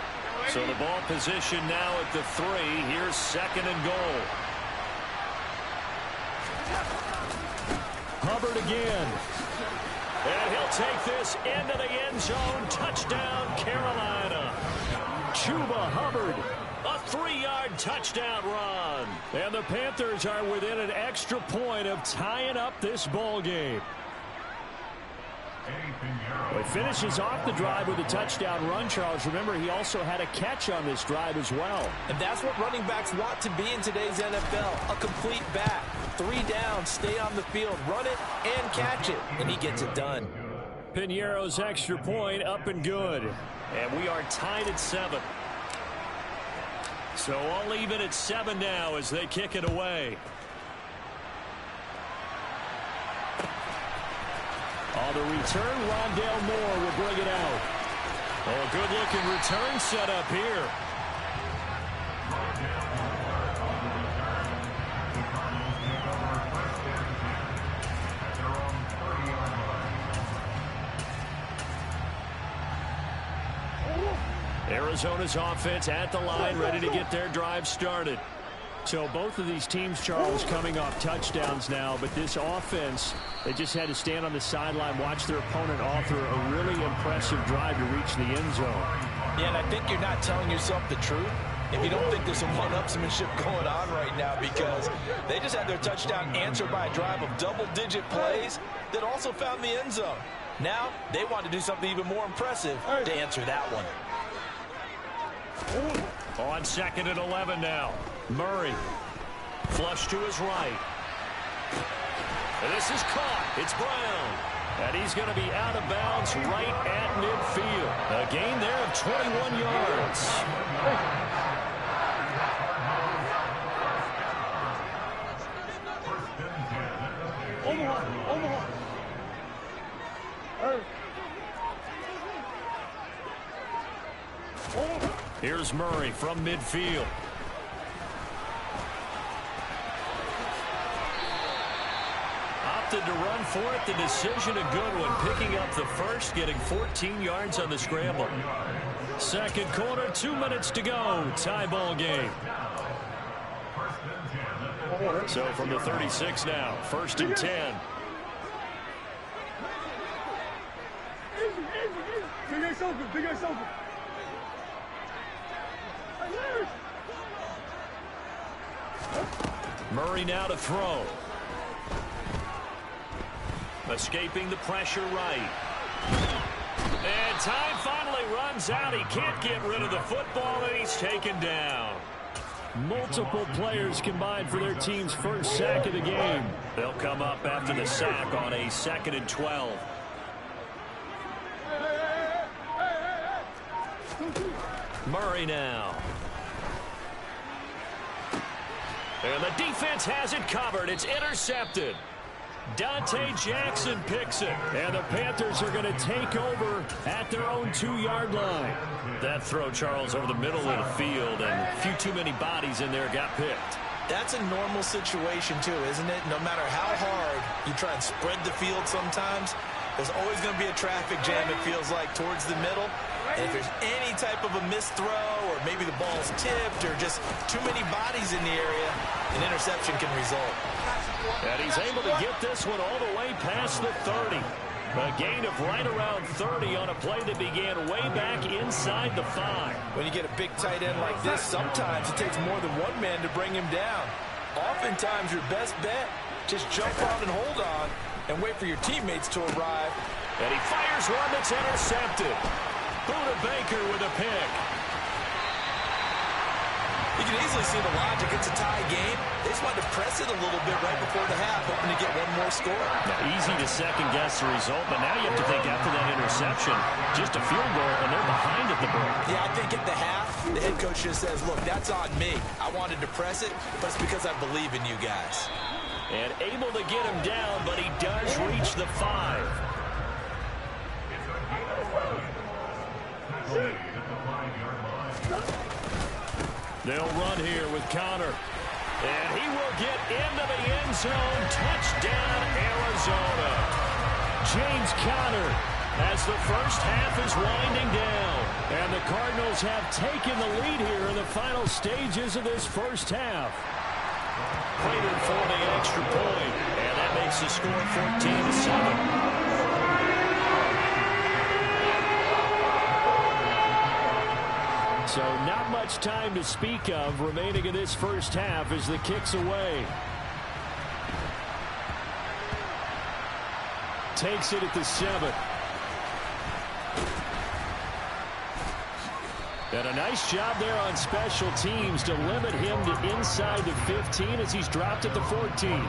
So the ball position now at the 3. Here's 2nd and goal.
Hubbard again.
And he'll take this into the end zone. Touchdown, Carolina.
Chuba Hubbard.
A 3-yard touchdown run.
And the Panthers are within an extra point of tying up this ball game. Well, he finishes off the drive with a touchdown run, Charles. Remember, he also had a catch on this drive as well.
And that's what running backs want to be in today's NFL. A complete back. 3 downs, stay on the field, run it, and catch it. And he gets it done.
Piñeiro's extra point up and good.
And we are tied at 7.
So I'll leave it at 7 now as they kick it away. On the return, Rondale Moore will bring it out.
Oh, good-looking return set up here. Arizona's offense at the line, ready to get their drive started.
So both of these teams, Charles, coming off touchdowns now, but this offense, they just had to stand on the sideline, watch their opponent author a really impressive drive to reach the end zone.
Yeah, and I think you're not telling yourself the truth if you don't think there's some one-upsmanship going on right now, because they just had their touchdown answered by a drive of double-digit plays that also found the end zone. Now they want to do something even more impressive to answer that one.
On 2nd and 11 now. Murray. Flush to his right. And this is caught. It's Brown. And he's going to be out of bounds right at midfield. A gain there of 21 yards. Here's Murray from midfield. Opted to run for it. The decision a good one. Picking up the first, getting 14 yards on the scramble. Second quarter, 2 minutes to go. Tie ball game. So from the 36 now, 1st and 10. Murray now to throw. Escaping the pressure right. And time finally runs out. He can't get rid of the football, and he's taken down.
Multiple players combined for their team's first sack of the game.
They'll come up after the sack on a 2nd and 12. Murray now. And the defense has it covered. It's intercepted. Dante Jackson picks it.
And the Panthers are going to take over at their own 2-yard line.
That throw, Charles, over the middle of the field, and a few too many bodies in there got picked.
That's a normal situation, too, isn't it? No matter how hard you try and spread the field sometimes, there's always going to be a traffic jam, it feels like, towards the middle. And if there's any type of a missed throw, or maybe the ball's tipped, or just too many bodies in the area, an interception can result.
And he's able to get this one all the way past the 30. A gain of right around 30 on a play that began way back inside the 5.
When you get a big tight end like this, sometimes it takes more than one man to bring him down. Oftentimes, your best bet, just jump on and hold on and wait for your teammates to arrive.
And he fires one that's intercepted. Buda Baker with a pick.
You can easily see the logic. It's a tie game. They just wanted to press it a little bit right before the half, hoping to get one more score.
Now, easy to second-guess the result, but now you have to think after that interception, just a field goal, and they're behind at the break.
Yeah, I think at the half, the head coach just says, look, that's on me. I wanted to press it, but it's because I believe in you guys.
And able to get him down, but he does reach the 5. They'll run here with Connor. And he will get into the end zone. Touchdown, Arizona.
James Conner as the first half is winding down. And the Cardinals have taken the lead here in the final stages of this first half.
Prater for the extra point. And that makes the score 14-7.
So not much time to speak of remaining in this first half as the kick's away. Takes it at the 7. And a nice job there on special teams to limit him to inside the 15 as he's dropped at the 14.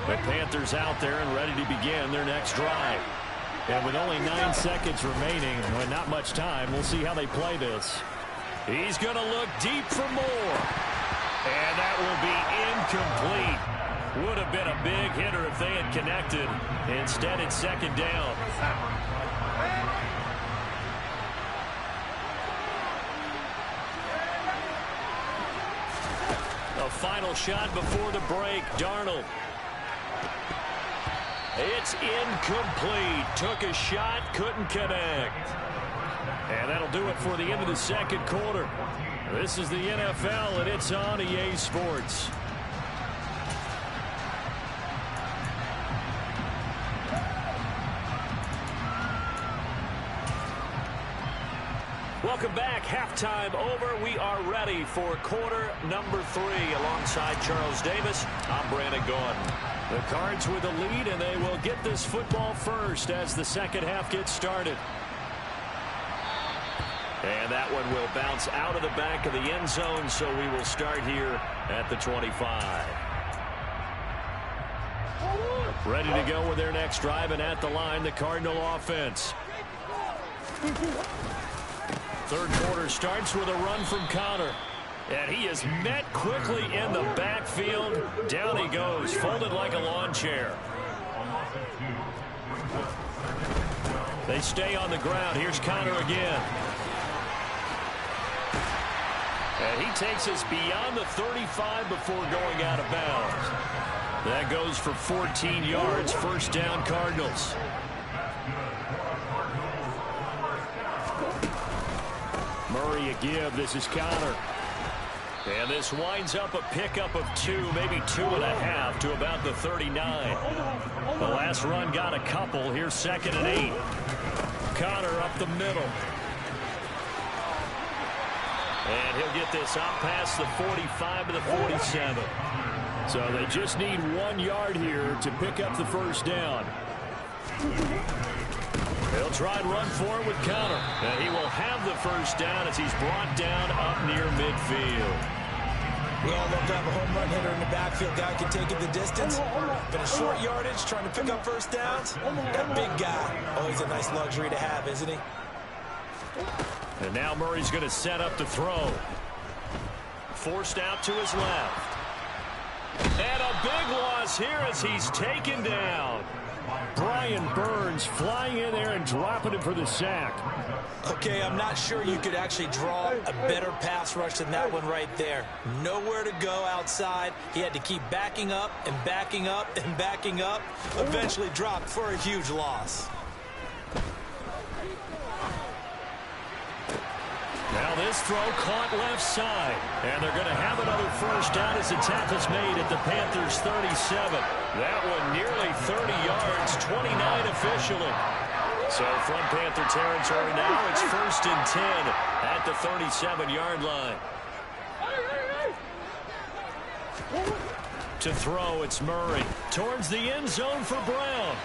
The Panthers out there and ready to begin their next drive.
And with only 9 seconds remaining and not much time, we'll see how they play this.
He's going to look deep for more. And that will be incomplete. Would have been a big hitter if they had connected. Instead, it's 2nd down. A final shot before the break. Darnold. It's incomplete. Took a shot, couldn't connect. And that'll do it for the end of the second quarter. This is the NFL, and it's on EA Sports. Welcome back. Halftime over. We are ready for quarter number 3. Alongside Charles Davis, I'm Brandon Gordon.
The Cards with the lead, and they will get this football first as the second half gets started.
And that one will bounce out of the back of the end zone, so we will start here at the 25. Ready to go with their next drive, and at the line, the Cardinal offense. Third quarter starts with a run from Connor. And he is met quickly in the backfield. Down he goes, folded like a lawn chair. They stay on the ground. Here's Connor again. And he takes us beyond the 35 before going out of bounds. That goes for 14 yards. First down, Cardinals.
Murray a give. This is Connor.
And this winds up a pickup of 2, maybe 2.5 to about the 39. The last run got a couple. Here's 2nd and 8. Connor up the middle. And he'll get this out past the 45 to the 47.
So they just need 1 yard here to pick up the first down.
They'll
try and run for it with Connor.
And he will have the first down as he's brought down up near midfield.
We all love to have a home run hitter in the backfield. Guy can take it the distance. But a short yardage, trying to pick up first downs, that big guy, always a nice luxury to have, isn't he?
And now Murray's going to set up the throw. Forced out to his left. And a big loss here as he's taken down.
Brian Burns flying in there and dropping him for the sack.
Okay, I'm not sure you could actually draw a better pass rush than that one right there. Nowhere to go outside. He had to keep backing up and backing up and backing up. Eventually dropped for a huge loss.
Now this throw caught left side. And they're going to have another first down as the tackle's made at the Panthers' 37. That one nearly 30 yards, 29 officially. So from Panther territory now, it's 1st and 10 at the 37-yard line. To throw, it's Murray. Towards the end zone for Brown.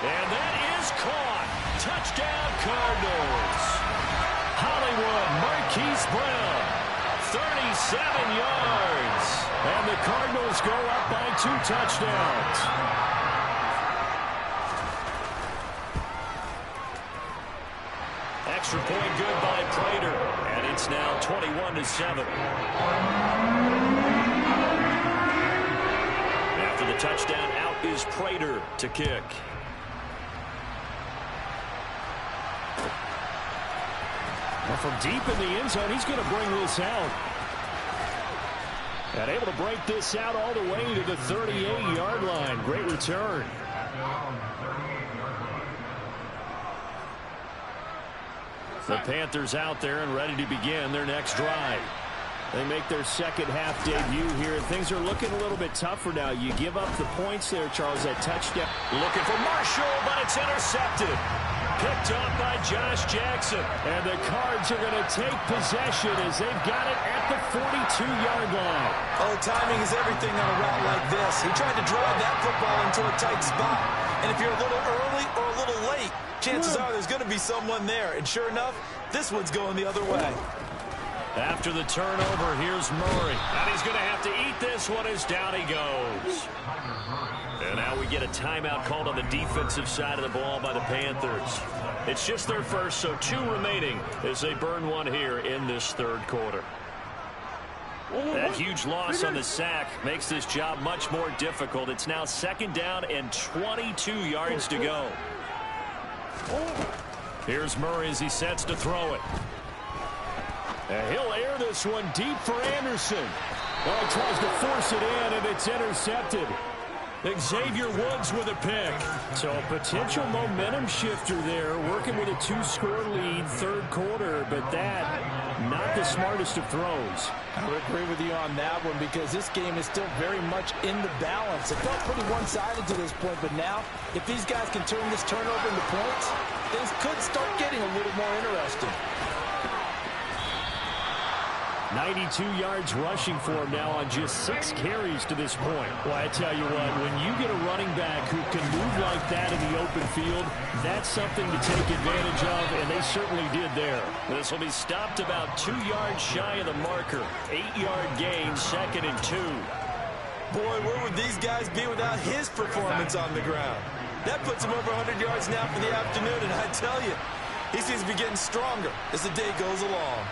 And that is caught. Touchdown, Cardinals. Hollywood, Marquise Brown, 37 yards. And the Cardinals go up by 2 touchdowns. Extra point good by Prater. And it's now 21-7. After the touchdown, out is Prater to kick.
Well, from deep in the end zone, he's going to bring this out. And able to break this out all the way to the 38-yard line. Great return.
The Panthers out there and ready to begin their next drive.
They make their second half debut here, and things are looking a little bit tougher now. You give up the points there, Charles, that touchdown.
Looking for Marshall, but it's intercepted. Picked up by Josh Jackson.
And the Cards are going to take possession as they've got it at the 42-yard line.
Oh, timing is everything on a route like this. He tried to drive that football into a tight spot. And if you're a little early or a little late, chances are there's going to be someone there. And sure enough, this one's going the other way.
After the turnover, here's Murray. And he's going to have to eat this one as down he goes. And now we get a timeout called on the defensive side of the ball by the Panthers. It's just their first, so 2 remaining as they burn one here in this third quarter. That huge loss on the sack makes this job much more difficult. It's now 2nd down and 22 yards to go. Here's Murray as he sets to throw it.
And he'll air this one deep for Anderson. Oh, he tries to force it in, and it's intercepted.
Xavier Woods with a pick.
So a potential momentum shifter there, working with a 2-score lead, third quarter, but that, not the smartest of throws.
I would agree with you on that one because this game is still very much in the balance. It felt pretty one-sided to this point, but now, if these guys can turn this turnover into points, things could start getting a little more interesting.
92 yards rushing for him now on just 6 carries to this point. Well, I tell you what, when you get a running back who can move like that in the open field, that's something to take advantage of, and they certainly did there.
This will be stopped about 2 yards shy of the marker. 8-yard gain, 2nd and 2.
Boy, where would these guys be without his performance on the ground? That puts him over 100 yards now for the afternoon, and I tell you, he seems to be getting stronger as the day goes along.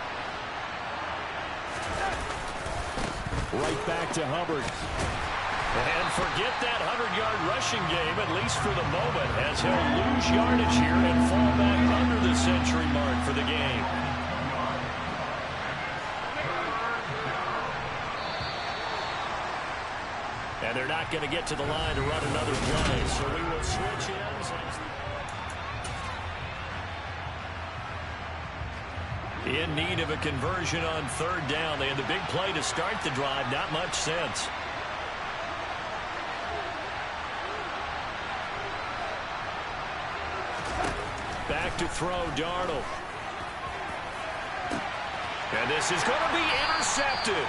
Right back to Hubbard.
And forget that 100-yard rushing game, at least for the moment, as he'll lose yardage here and fall back under the century mark for the game. And they're not going to get to the line to run another play, so we will switch ends. In need of a conversion on 3rd down. They had the big play to start the drive. Not much sense. Back to throw, Darnold. And this is going to be intercepted.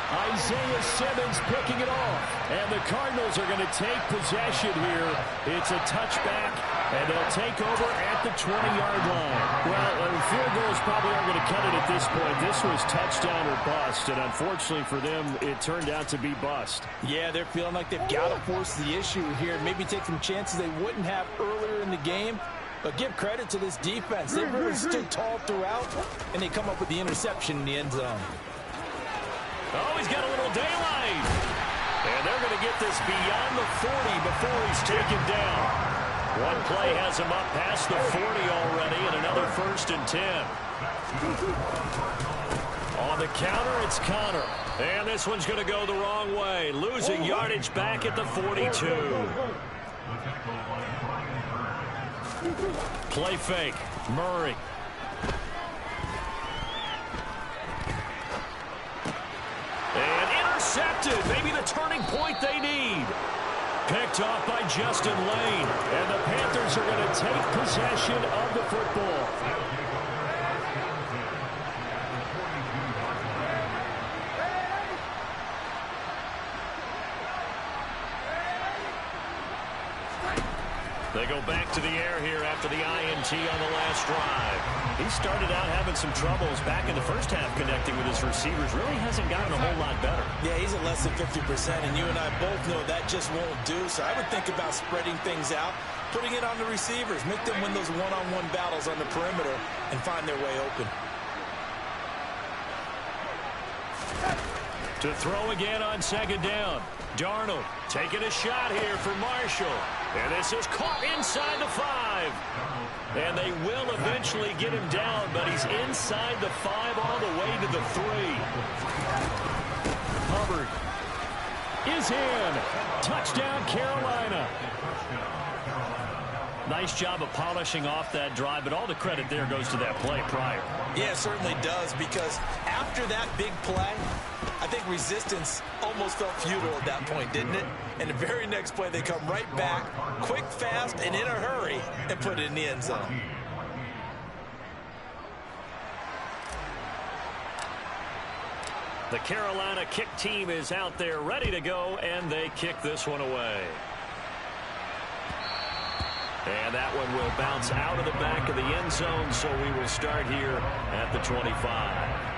Isaiah Simmons picking it off. And the Cardinals are going to take possession here. It's a touchback, and they'll take over at the 20-yard line. Well, field goals probably aren't going to cut it at this point. This was touchdown or bust, and unfortunately for them, it turned out to be bust.
Yeah, they're feeling like they've got to force the issue here. Maybe take some chances they wouldn't have earlier in the game. But give credit to this defense. They've really stood tall throughout, and they come up with the interception in the end zone.
Oh, he's got a little daylight. And they're going to get this beyond the 40 before he's taken down. One play has him up past the 40 already, and another 1st and 10. On the counter, it's Connor. And this one's going to go the wrong way. Losing yardage back at the 42. Play fake. Murray. And intercepted. Maybe the turning point they need. Picked off by Justin Lane. And the Panthers are going to take possession of the football. They go back to the air here after the INT on the last drive. He started out having some troubles back in the first half connecting with his receivers. Really hasn't gotten a whole lot better.
Yeah, he's at less than 50%, and you and I both know that just won't do. So I would think about spreading things out, putting it on the receivers, make them win those one-on-one battles on the perimeter, and find their way open.
To throw again on 2nd down. Darnold taking a shot here for Marshall. And this is caught inside the 5. And they will eventually get him down, but he's inside the 5 all the way to the 3.
Hubbard is in. Touchdown, Carolina. Nice job of polishing off that drive, but all the credit there goes to that play prior.
Yeah, it certainly does, because after that big play, I think resistance almost felt futile at that point, didn't it? And the very next play, they come right back, quick, fast, and in a hurry, and put it in the end zone.
The Carolina kick team is out there ready to go, and they kick this one away. And that one will bounce out of the back of the end zone, so we will start here at the 25.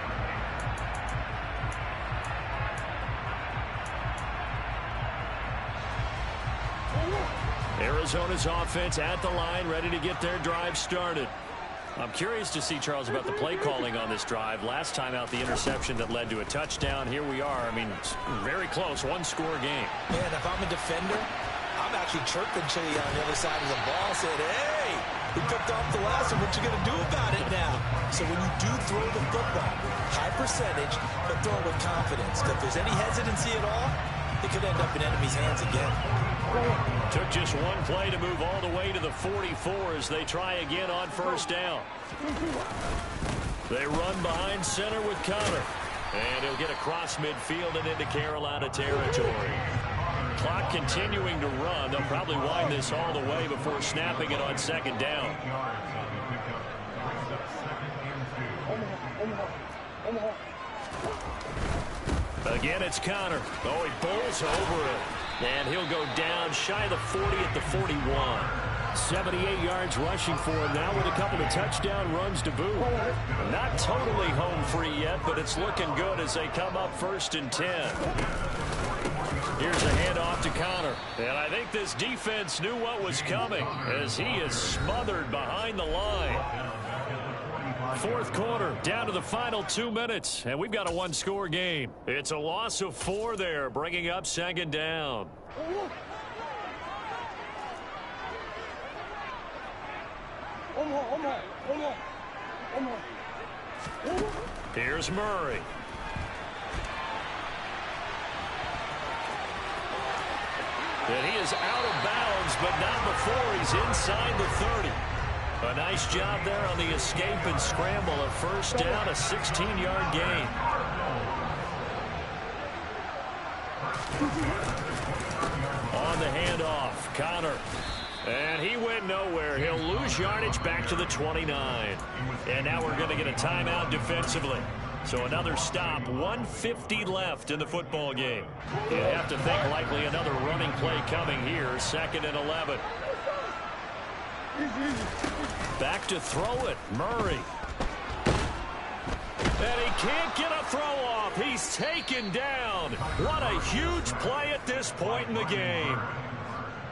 Arizona's offense at the line, ready to get their drive started. I'm curious to see, Charles, about the play calling on this drive. Last time out, the interception that led to a touchdown. Here we are. I mean, very close, one-score game.
Yeah, and if I'm a defender, I'm actually chirping Chili on the other side of the ball, saying, hey, we picked off the last one. What you going to do about it now? So when you do throw the football, high percentage, but throw it with confidence. Because if there's any hesitancy at all, it could end up in enemy's hands again.
Took just one play to move all the way to the 44 as they try again on 1st down. They run behind center with Connor. And he'll get across midfield and into Carolina territory. Clock continuing to run. They'll probably wind this all the way before snapping it on 2nd down. Again, it's Connor. Oh, he bowls over it. And he'll go down shy of the 40 at the 41.
78 yards rushing for him now with a couple of touchdown runs to boot.
Not totally home free yet, but it's looking good as they come up 1st and 10. Here's a handoff to Connor. And I think this defense knew what was coming as he is smothered behind the line. 4th quarter, down to the final 2 minutes, and we've got a one-score game. It's a loss of 4 there, bringing up 2nd down. Here's Murray. And he is out of bounds, but not before he's inside the 30. A nice job there on the escape and scramble. A 1st down, a 16-yard gain. On the handoff, Connor. And he went nowhere. He'll lose yardage back to the 29. And now we're going to get a timeout defensively. So another stop, 1:50 left in the football game. You have to think likely another running play coming here, 2nd and 11. Back to throw it, Murray. And he can't get a throw off. He's taken down. What a huge play at this point in the game.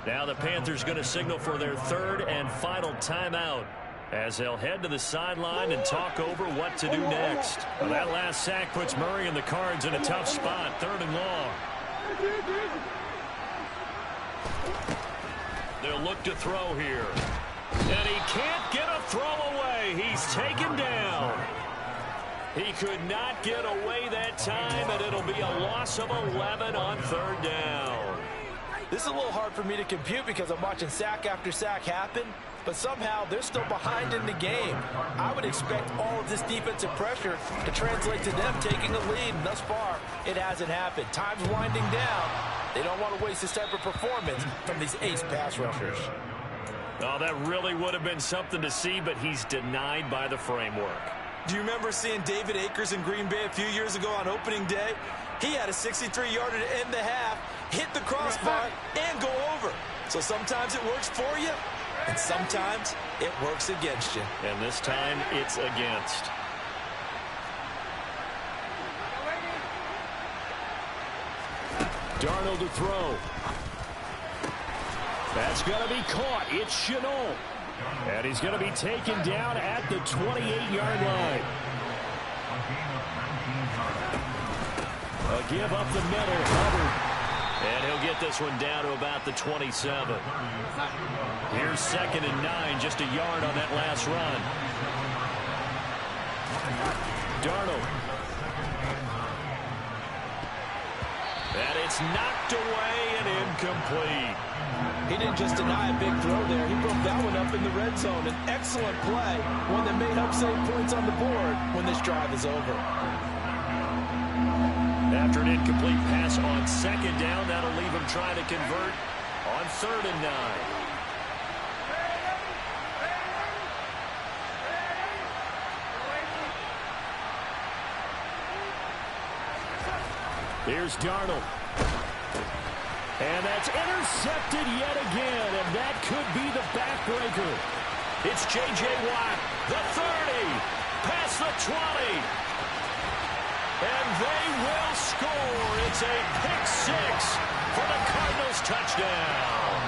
Now the Panthers going to signal for their 3rd and final timeout as they'll head to the sideline and talk over what to do next. Well, that last sack puts Murray and the Cards in a tough spot, 3rd and long. They'll look to throw here. And he can't get a throw away. He's taken down. He could not get away that time, and it'll be a loss of 11 on 3rd down.
This is a little hard for me to compute because I'm watching sack after sack happen, but somehow they're still behind in the game. I would expect all of this defensive pressure to translate to them taking a lead, and thus far, it hasn't happened. Time's winding down. They don't want to waste this type of performance from these ace pass rushers.
Oh, that really would have been something to see, but he's denied by the framework.
Do you remember seeing David Akers in Green Bay a few years ago on opening day? He had a 63-yarder to end the half, hit the crossbar, and go over. So sometimes it works for you, and sometimes it works against you.
And this time, it's against.
Darnold to throw. That's going to be caught. It's Chenault. And he's going to be taken down at the 28-yard line. A give up the middle. Hubbard.
And he'll get this one down to about the 27. Here's 2nd and 9, just a yard on that last run.
Darnold.
And it's knocked away and incomplete.
He didn't just deny a big throw there. He broke that one up in the red zone. An excellent play, one that may help save points on the board when this drive is over.
After an incomplete pass on 2nd down, that'll leave him trying to convert on 3rd and 9.
Here's Darnold. And that's intercepted yet again, and that could be the backbreaker.
It's J.J. Watt, the 30, past the 20. And they will score. It's a pick 6 for the Cardinals touchdown.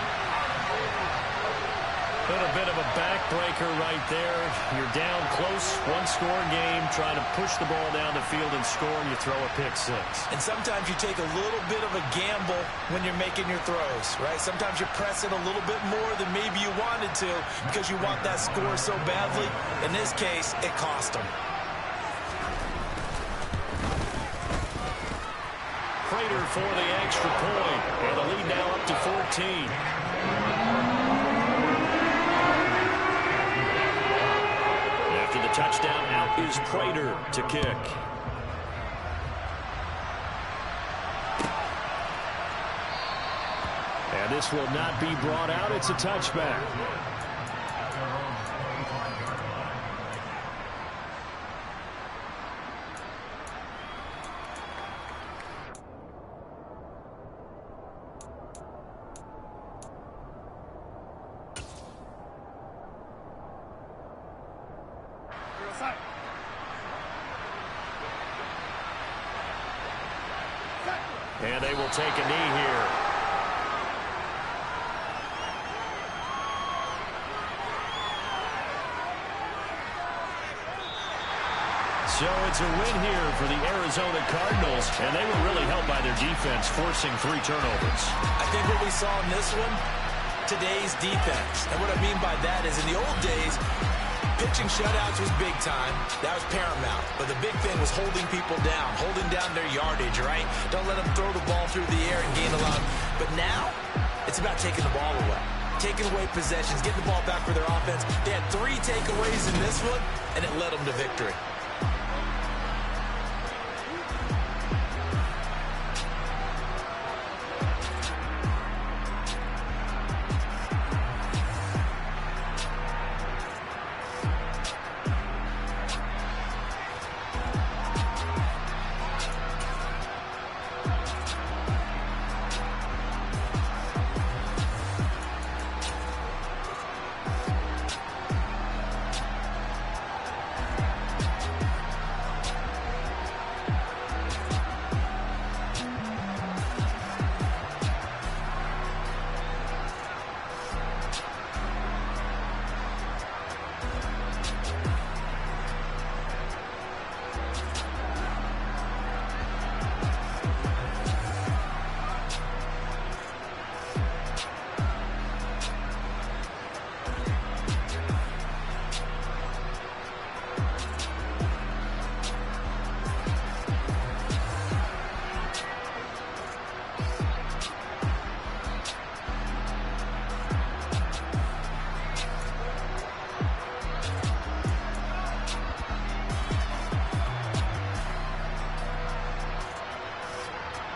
A little bit of a backbreaker right there. You're down close, one-score game, trying to push the ball down the field and score, and you throw a pick 6.
And sometimes you take a little bit of a gamble when you're making your throws, right? Sometimes you press it a little bit more than maybe you wanted to because you want that score so badly. In this case, it cost them.
Prater for the extra point, and the lead now up to 14. After the touchdown, out is Prater to kick.
And this will not be brought out. It's a touchback.
And they will take a knee here. So it's a win here for the Arizona Cardinals, and they were really helped by their defense, forcing 3 turnovers.
I think what we saw in this one, today's defense. And what I mean by that is in the old days, pitching shutouts was big time. That was paramount. But the big thing was holding people down, holding down their yardage, right? Don't let them throw the ball through the air and gain a lot. But now, it's about taking the ball away. Taking away possessions, getting the ball back for their offense. They had 3 takeaways in this one, and it led them to victory.